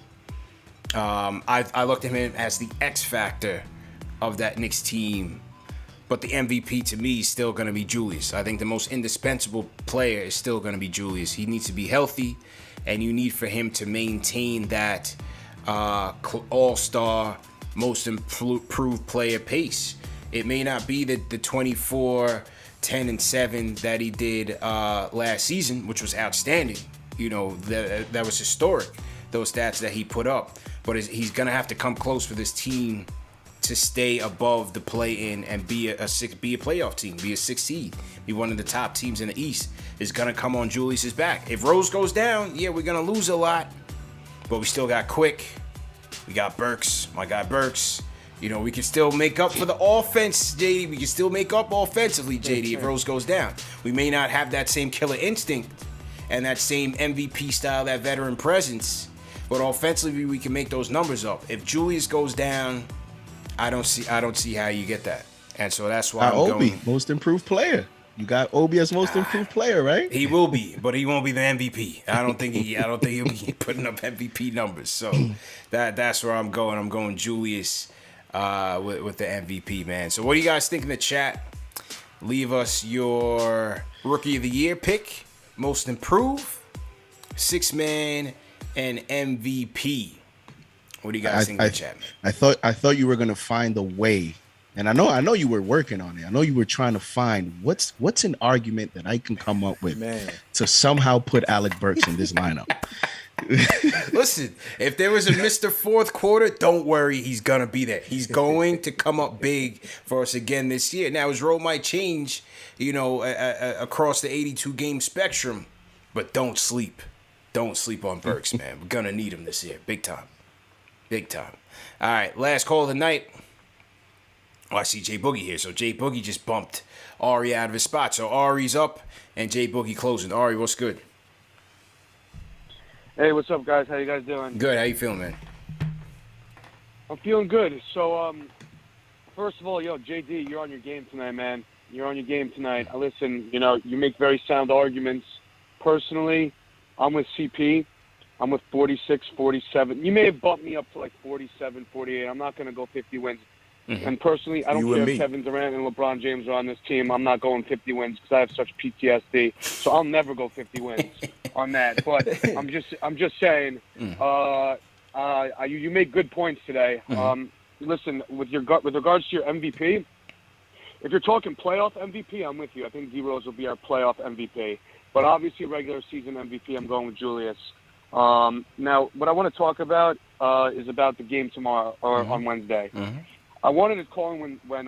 I looked at him as the X factor of that Knicks team. But the MVP to me is still going to be Julius. I think the most indispensable player is still going to be Julius. He needs to be healthy, and you need for him to maintain that all-star, most improved player pace. It may not be the 24, 10, and 7 that he did last season, which was outstanding. That was historic, those stats that he put up. But he's going to have to come close for this team to stay above the play-in and be a playoff team, be a 6th seed, be one of the top teams in the East. Is going to come on Julius's back. If Rose goes down, yeah, we're going to lose a lot, but we still got Quick. We got Burks, my guy Burks. We can still make up for the offense, JD. We can still make up offensively, JD, if Rose goes down. We may not have that same killer instinct and that same MVP style, that veteran presence, but offensively we can make those numbers up. If Julius goes down, I don't see how you get that, and so that's why I'm Obi, going most improved player. You got Obi as most improved player, right? He will be, but he won't be the MVP. I don't think he'll be putting up MVP numbers. So that's where I'm going. I'm going Julius with the MVP, man. So what do you guys think in the chat? Leave us your Rookie of the Year pick, most improved, 6th man, and MVP. What do you guys think in the chat, man? I thought you were gonna find a way, and I know you were working on it. I know you were trying to find what's an argument that I can come up with to somehow put Alec Burks in this lineup. Listen, if there was a Mr. Fourth Quarter, don't worry, he's gonna be there. He's going to come up big for us again this year. Now his role might change, across the 82 game spectrum, but don't sleep. Don't sleep on Burks, man. We're gonna need him this year, big time, big time. All right, last call of the night. Oh, I see Jay Boogie here. So Jay Boogie just bumped Ari out of his spot. So Ari's up and Jay Boogie closing. Ari, what's good? Hey, what's up, guys? How you guys doing? Good. How you feeling, man? I'm feeling good. So, first of all, JD, you're on your game tonight, man. You're on your game tonight. Listen, you make very sound arguments. Personally, I'm with CP. I'm with 46, 47. You may have bumped me up to like 47, 48. I'm not going to go 50 wins. Mm-hmm. And personally, I don't care if Kevin Durant and LeBron James are on this team. I'm not going 50 wins because I have such PTSD. So I'll never go 50 wins on that. But I'm just saying, you make good points today. Mm-hmm. Listen, with regards to your MVP, if you're talking playoff MVP, I'm with you. I think D Rose will be our playoff MVP. But obviously, regular season MVP, I'm going with Julius. Now, what I want to talk about is about the game tomorrow or on Wednesday. Mm-hmm. I wanted to call him when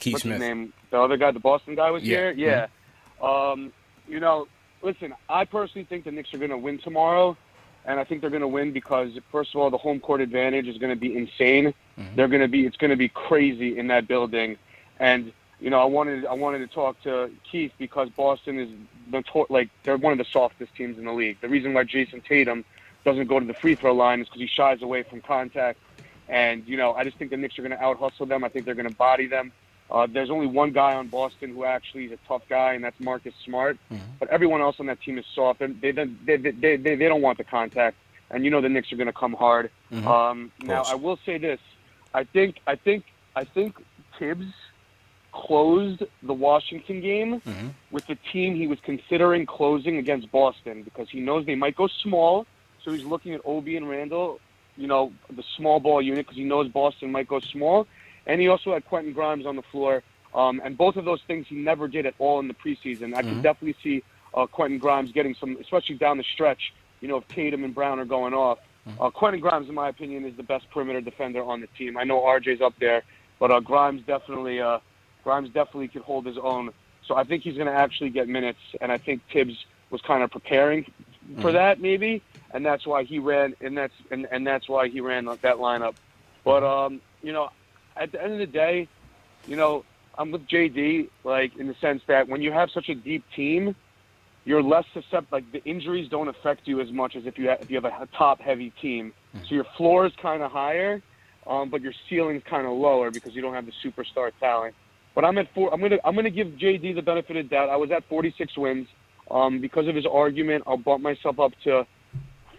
Keith what's Smith. his name? The other guy, the Boston guy was here? Yeah. Mm-hmm. Listen, I personally think the Knicks are going to win tomorrow, and I think they're going to win because, first of all, the home court advantage is going to be insane. Mm-hmm. It's going to be crazy in that building. And, I wanted to talk to Keith because Boston is they're one of the softest teams in the league. The reason why Jason Tatum doesn't go to the free throw line is because he shies away from contact. And, I just think the Knicks are going to out-hustle them. I think they're going to body them. There's only one guy on Boston who actually is a tough guy, and that's Marcus Smart. Mm-hmm. But everyone else on that team is soft. They don't want the contact. And, the Knicks are going to come hard. Mm-hmm. Now, I will say this. I think Tibbs closed the Washington game with the team he was considering closing against Boston because he knows they might go small. So he's looking at Obi and Randall, the small ball unit because he knows Boston might go small. And he also had Quentin Grimes on the floor. And both of those things he never did at all in the preseason. I could definitely see Quentin Grimes getting some, especially down the stretch, if Tatum and Brown are going off. Quentin Grimes, in my opinion, is the best perimeter defender on the team. I know RJ's up there, but Grimes definitely could hold his own. So I think he's going to actually get minutes. And I think Tibbs was kind of preparing for that maybe. And that's why he ran, and that's why he ran that lineup. But at the end of the day, I'm with JD, in the sense that when you have such a deep team, you're less susceptible. The injuries don't affect you as much as if you have a top-heavy team. So your floor is kind of higher, but your ceiling's kind of lower because you don't have the superstar talent. But I'm at 4. I'm gonna give JD the benefit of the doubt. I was at 46 wins. Because of his argument, I'll bump myself up to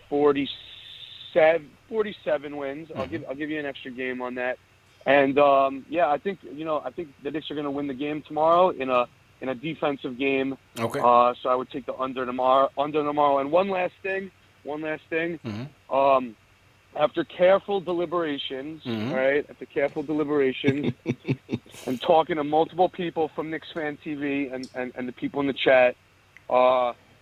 47 wins. I'll give you an extra game on that. And I think the Knicks are going to win the game tomorrow in a defensive game. Okay. So I would take the under tomorrow. And one last thing. Mm-hmm. After careful deliberations, right? After careful deliberations, and talking to multiple people from KnicksFanTV and the people in the chat.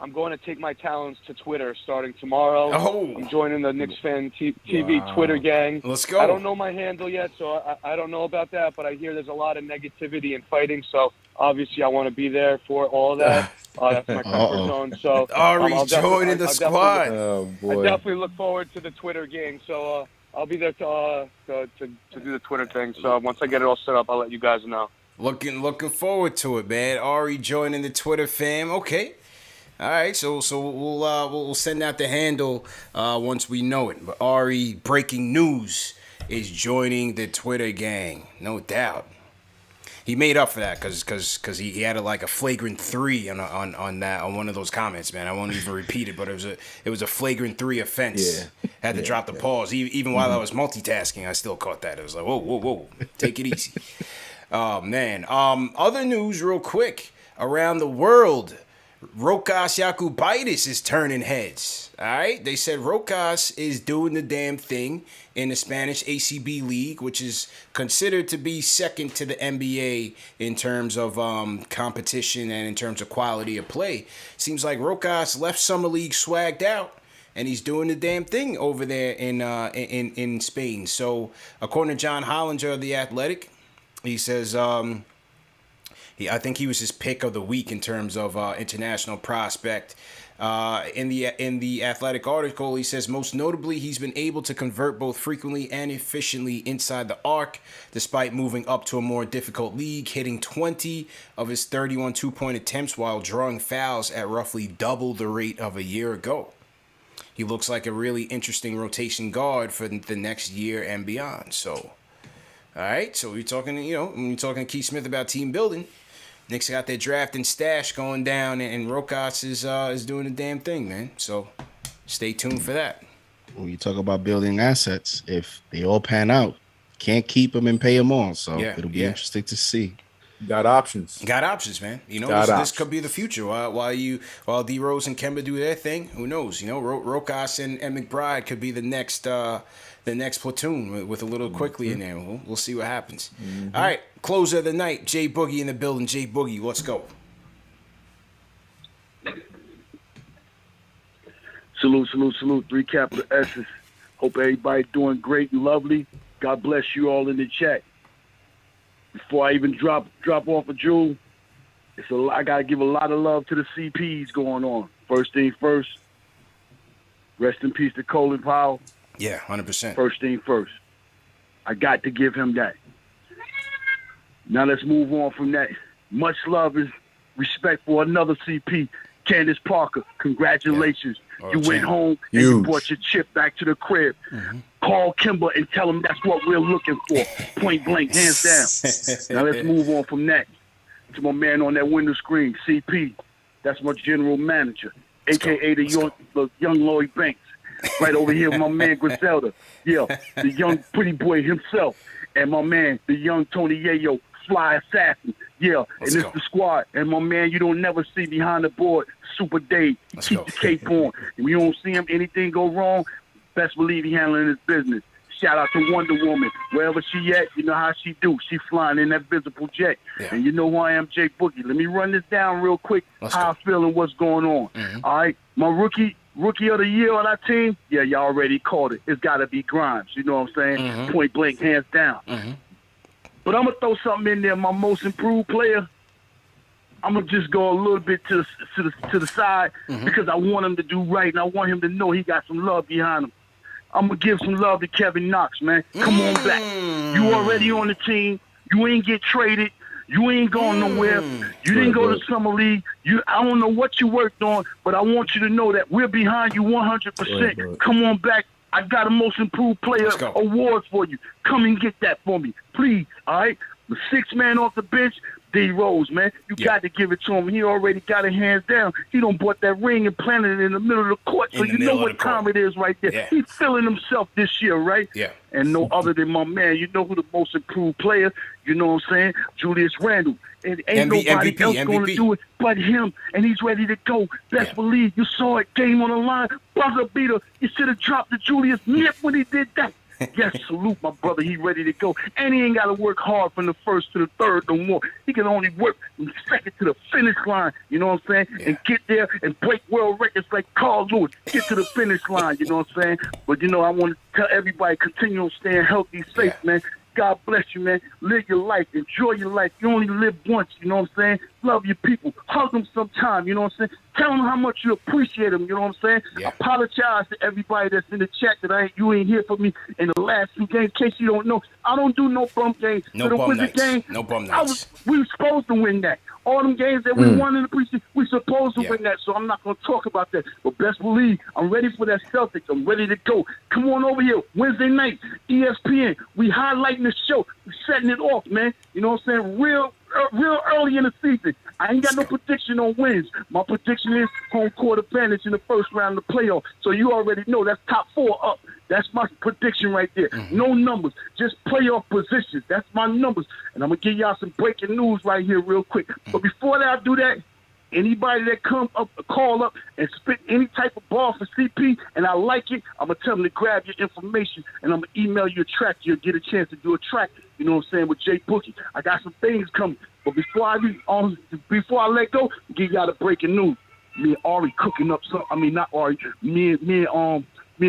I'm going to take my talents to Twitter starting tomorrow. Oh. I'm joining the KnicksFanTV Twitter gang. Let's go. I don't know my handle yet, so I don't know about that, but I hear there's a lot of negativity and fighting, so obviously I want to be there for all of that. That's my comfort zone. So Ari's joining the squad. I definitely look forward to the Twitter gang, so I'll be there to do the Twitter thing. So once I get it all set up, I'll let you guys know. Looking forward to it, man. Ari joining the Twitter fam. Okay. All right, so we'll send out the handle once we know it. But Ari, breaking news, is joining the Twitter gang, no doubt. He made up for that because he added like a flagrant 3 on one of those comments, man. I won't even repeat it, but it was a flagrant 3 offense. Yeah. Had to drop the pause even while I was multitasking. I still caught that. It was like whoa, take it easy. Oh man. Other news, real quick, around the world. Rokas Jokubaitis is turning heads. All right, they said Rokas is doing the damn thing in the Spanish ACB league, which is considered to be second to the NBA in terms of competition and in terms of quality of play. Seems like Rokas left summer league swagged out, and he's doing the damn thing over there in Spain. So according to John Hollinger of The Athletic, he says I think he was his pick of the week in terms of international prospect. In the Athletic article, he says most notably he's been able to convert both frequently and efficiently inside the arc, despite moving up to a more difficult league, hitting 20 of his 31 two-point attempts while drawing fouls at roughly double the rate of a year ago. He looks like a really interesting rotation guard for the next year and beyond. So, all right. So we're talking, when you're talking to Keith Smith about team building, Knicks got their draft and stash going down, and Rokas is doing the damn thing, man. So stay tuned for that. When you talk about building assets, if they all pan out, can't keep them and pay them all. So it'll be interesting to see. Got options. Got options, man. This could be the future. While D Rose and Kemba do their thing, who knows? Rokas and McBride could be the next platoon with a little quickly in there. We'll see what happens. Mm-hmm. All right, closer of the night, Jay Boogie in the building. Jay Boogie, let's go. Salute. 3 capital S's. Hope everybody doing great and lovely. God bless you all in the chat. Before I even drop off a jewel, I gotta give a lot of love to the CPs going on. First thing first, rest in peace to Colin Powell. Yeah, 100%. First thing first. I got to give him that. Now let's move on from that. Much love and respect for another CP, Candace Parker. Congratulations. You went home and you brought your chip back to the crib. Mm-hmm. Call Kimber and tell him that's what we're looking for. Point blank, hands down. Now let's move on from that to my man on that window screen, CP. That's my general manager, a.k.a. the young Lloyd Banks. Right over here, my man Griselda. Yeah, the young pretty boy himself. And my man, the young Tony Yayo, fly assassin. Yeah, and it's the squad. And my man, you don't never see behind the board, Super Dave. Keep the cape on. If you don't see him, anything go wrong, best believe he handling his business. Shout out to Wonder Woman. Wherever she at, you know how she do. She flying in that visible jet. Yeah. And you know who I am, Jay Boogie. Let me run this down real quick, how I feel and what's going on. Mm-hmm. All right, my rookie of the year on our team, yeah, y'all already called it. It's got to be Grimes. You know what I'm saying? Mm-hmm. Point blank, hands down. Mm-hmm. But I'm going to throw something in there. My most improved player, I'm going to just go a little bit to the side because I want him to do right, and I want him to know he got some love behind him. I'm going to give some love to Kevin Knox, man. Come on back. You already on the team. You ain't get traded. You ain't going nowhere. You didn't go to Summer League. I don't know what you worked on, but I want you to know that we're behind you 100%. Come on back. I got a most improved player award for you. Come and get that for me, please. All right? The sixth man off the bench, D Rose, man. You got to give it to him. He already got it hands down. He done bought that ring and planted it in the middle of the court, so you know what time it is right there. Yeah. He's feeling himself this year, right? Yeah. And no other than my man. You know who the most improved player, you know what I'm saying? Julius Randle. And ain't nobody else going to do it but him, and he's ready to go. Best believe you saw it. Game on the line. Buzzer beater. You should have dropped the Julius nip when he did that. Yes, salute my brother. He ready to go. And he ain't got to work hard from the first to the third no more. He can only work from the second to the finish line, you know what I'm saying? Yeah. And get there and break world records like Carl Lewis. Get to the finish line, you know what I'm saying? But, I want to tell everybody, continue on staying healthy, safe, man. God bless you, man. Live your life. Enjoy your life. You only live once, you know what I'm saying? Love your people. Hug them sometime, you know what I'm saying? Tell them how much you appreciate them, you know what I'm saying? Yeah. Apologize to everybody that's in the chat that you ain't here for me in the last 2 games. In case you don't know, I don't do no bum games. No bum nights. No bum nights. We were supposed to win that. All them games that we won in the preseason, we supposed to win that, so I'm not going to talk about that. But best believe, I'm ready for that Celtics. I'm ready to go. Come on over here, Wednesday night, ESPN. We highlighting the show. We're setting it off, man. You know what I'm saying? Real early in the season. I ain't got no prediction on wins. My prediction is home court advantage in the first round of the playoff. So you already know that's top 4 up. That's my prediction right there. No numbers, just playoff positions. That's my numbers. And I'm going to give y'all some breaking news right here real quick. But before that, I do that, anybody that come up, call up and spit any type of ball for CP, and I like it, I'm going to tell them to grab your information, and I'm going to email you a track. You'll get a chance to do a track, you know what I'm saying, with Jay Boogie. I got some things coming. But before I let go, give y'all the breaking news. Me and Ari cooking up something. I mean, not Ari. Me and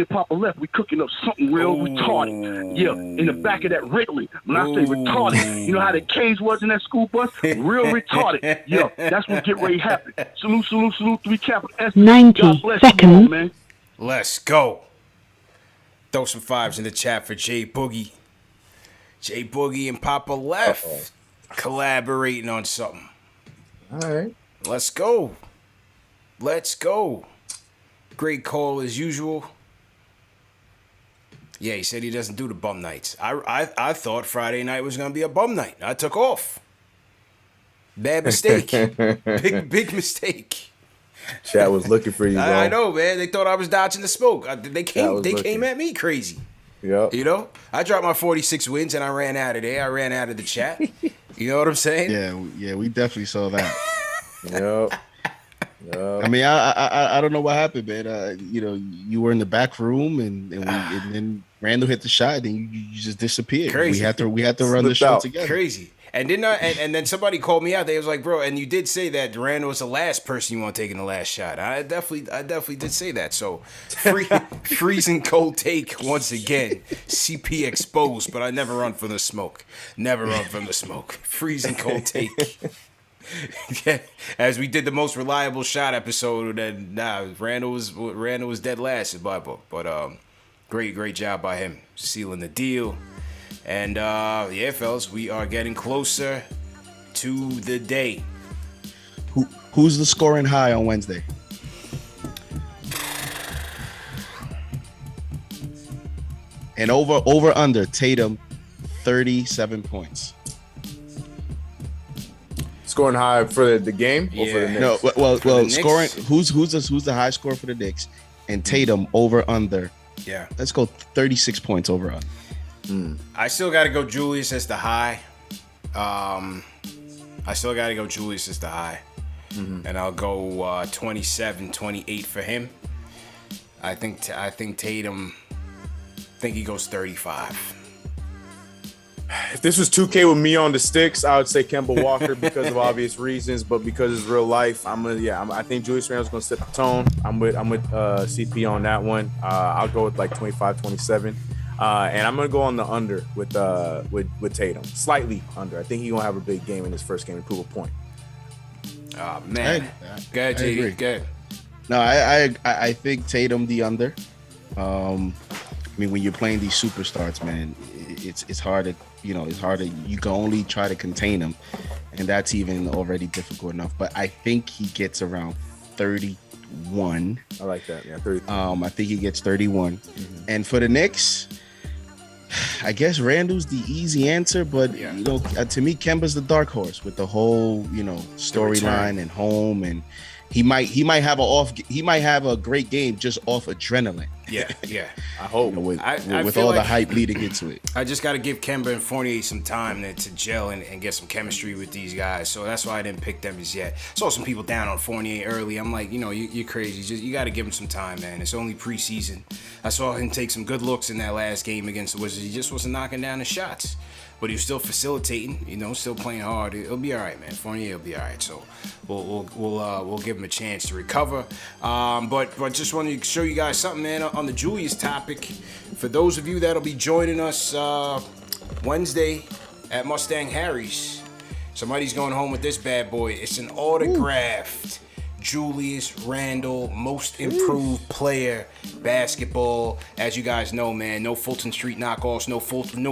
Papa Left, we cooking up something real retarded. Yeah, in the back of that Wrigley. When I say retarded, you know how the K's was in that school bus? Real retarded. Yeah, that's what get ready to happen. Salute, 3 capital S. 90 God bless seconds. you all, man. Let's go. Throw some fives in the chat for Jay Boogie. Jay Boogie and Papa Left collaborating on something. All right. Let's go. Let's go. Great call as usual. Yeah, he said he doesn't do the bum nights. I thought Friday night was gonna be a bum night. I took off. Bad mistake. big mistake. Chat was looking for you, bro. I know, man. They thought I was dodging the smoke. They came at me crazy. Yep. You know, I dropped my 46 wins and I ran out of there. I ran out of the chat. You know what I'm saying? Yeah, we definitely saw that. Yep. I mean, I don't know what happened, man. You were in the back room, and then Randall hit the shot, and you just disappeared. Crazy. We had to run the show together. Crazy. And then somebody called me out. They was like, bro, and you did say that Randall was the last person you want taking the last shot. I definitely did say that. So freezing cold take once again. CP exposed, but I never run from the smoke. Never run from the smoke. Freezing cold take. Yeah, as we did the most reliable shot episode, and Randall was dead last in my book. But great job by him sealing the deal. And yeah, fellas, we are getting closer to the day. Who's the scoring high on Wednesday? And over under Tatum 37 points. Scoring high for the game or for the Knicks? No, well, Knicks? scoring. Who's the high score for the Knicks? And Tatum over under. Yeah, let's go 36 points over under. I still got to go Julius as the high. I still got to go Julius as the high. And I'll go 27-28 for him. I think Tatum. I think he goes 35. If this was 2K with me on the sticks, I would say Kemba Walker because of obvious reasons, but because it's real life, I think Julius Randle's gonna set the tone. I'm with CP on that one. I'll go with like 25-27, and I'm gonna go on the under with Tatum, slightly under. I think he's gonna have a big game in his first game and prove a point. Oh man, go ahead, JD. Go ahead. No, I think Tatum the under. I mean, when you're playing these superstars, man, it's hard to, you can only try to contain them, and that's even already difficult enough. But I think he gets around 31. I like that. Yeah, 30. I think he gets 31. And for the Knicks, I guess Randall's the easy answer, but to me, Kemba's the dark horse with the whole, storyline and home, and he might have a great game just off adrenaline. Yeah. I hope with feel all the like hype leading into it. I just got to give Kemba and Fournier some time to gel and get some chemistry with these guys. So that's why I didn't pick them as yet. Saw some people down on Fournier early. I'm like, you're crazy. You got to give him some time, man. It's only preseason. I saw him take some good looks in that last game against the Wizards. He just wasn't knocking down the shots. But he was still facilitating, still playing hard. It'll be all right, man. Fournier will be all right. So we'll give him a chance to recover. But just wanted to show you guys something, man, on the Julius topic. For those of you that'll be joining us Wednesday at Mustang Harry's, somebody's going home with this bad boy. It's an autographed Julius Randle Most Improved Player basketball. As you guys know, man, no Fulton Street knockoffs, no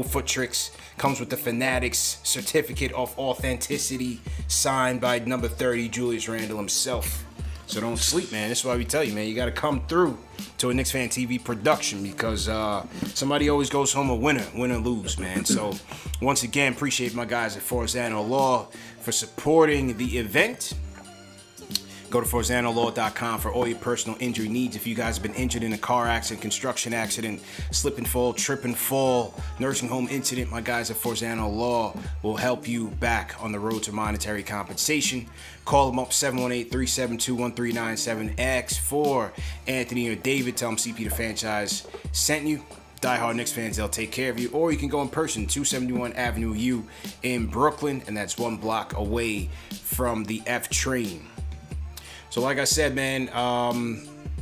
foot tricks. Comes with the Fanatics certificate of authenticity, signed by number 30 Julius Randle himself. So don't sleep, man. That's why we tell you, man, you got to come through to a KnicksFanTV production, because somebody always goes home a winner, win or lose, man. So once again, appreciate my guys at Forzano Law for supporting the event. Go to ForzanoLaw.com for all your personal injury needs. If you guys have been injured in a car accident, construction accident, slip and fall, trip and fall, nursing home incident, my guys at Forzano Law will help you back on the road to monetary compensation. Call them up, 718-372-1397. Ask for Anthony or David. Tell them CP the Franchise sent you. Die Hard Knicks fans, they'll take care of you. Or you can go in person, 271 Avenue U in Brooklyn, and that's one block away from the F train. So like I said, man,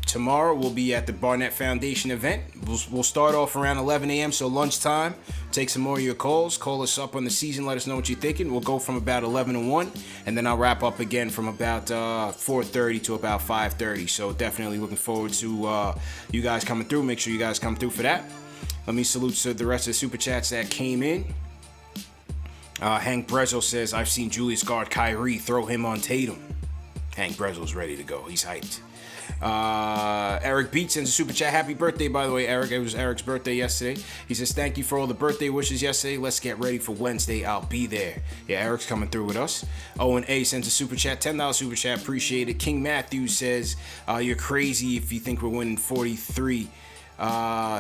tomorrow we'll be at the Barnett Foundation event. We'll start off around 11 a.m., so lunchtime. Take some more of your calls. Call us up on the season. Let us know what you're thinking. We'll go from about 11 to 1, and then I'll wrap up again from about 4:30 to about 5:30. So definitely looking forward to you guys coming through. Make sure you guys come through for that. Let me salute to the rest of the Super Chats that came in. Hank Brezel says, I've seen Julius guard Kyrie, throw him on Tatum. Hank Brezel's ready to go. He's hyped. Eric Beat sends a super chat. Happy birthday, by the way, Eric. It was Eric's birthday yesterday. He says, thank you for all the birthday wishes yesterday. Let's get ready for Wednesday. I'll be there. Yeah, Eric's coming through with us. Owen A sends a super chat. $10 super chat. Appreciate it. King Matthews says, you're crazy if you think we're winning 43.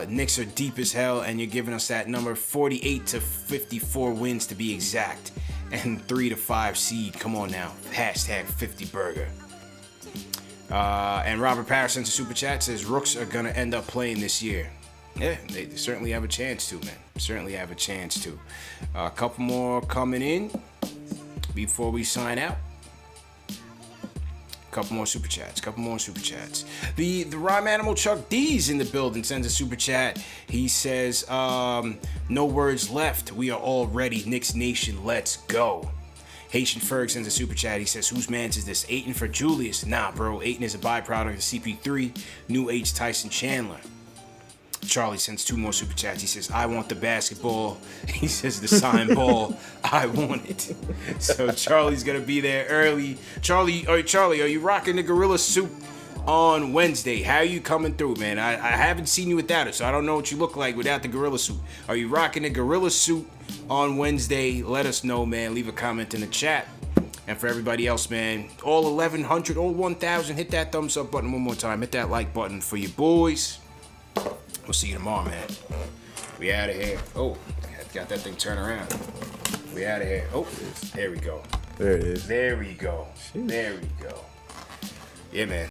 Knicks are deep as hell, and you're giving us that number 48 to 54 wins to be exact, and 3 to 5 seed. Come on now. Hashtag 50 burger. And Robert Parrish sends a super chat, says Rooks are gonna end up playing this year. Yeah, they certainly have a chance to, man. Certainly have a chance to. A couple more coming in before we sign out. Couple more super chats. The rhyme animal Chuck D's in the building sends a super chat. He says, no words left. We are all ready. Knicks Nation, let's go. Haitian Ferg sends a super chat. He says, whose man's is this? Ayton for Julius. Nah, bro. Ayton is a byproduct of CP3. New age Tyson Chandler. Charlie sends 2 more super chats. He says, I want the basketball. He says, the sign ball. I want it. So Charlie's going to be there early. Charlie, are you rocking the gorilla suit on Wednesday? How are you coming through, man? I haven't seen you without it, so I don't know what you look like without the gorilla suit. Are you rocking the gorilla suit on Wednesday? Let us know, man. Leave a comment in the chat. And for everybody else, man, all 1,100, all 1,000, hit that thumbs up button one more time. Hit that like button for your boys. We'll see you tomorrow, man. We out of here. Oh, got that thing turned around. We out of here. Oh, there we go. There it is. There we go. Yeah, man.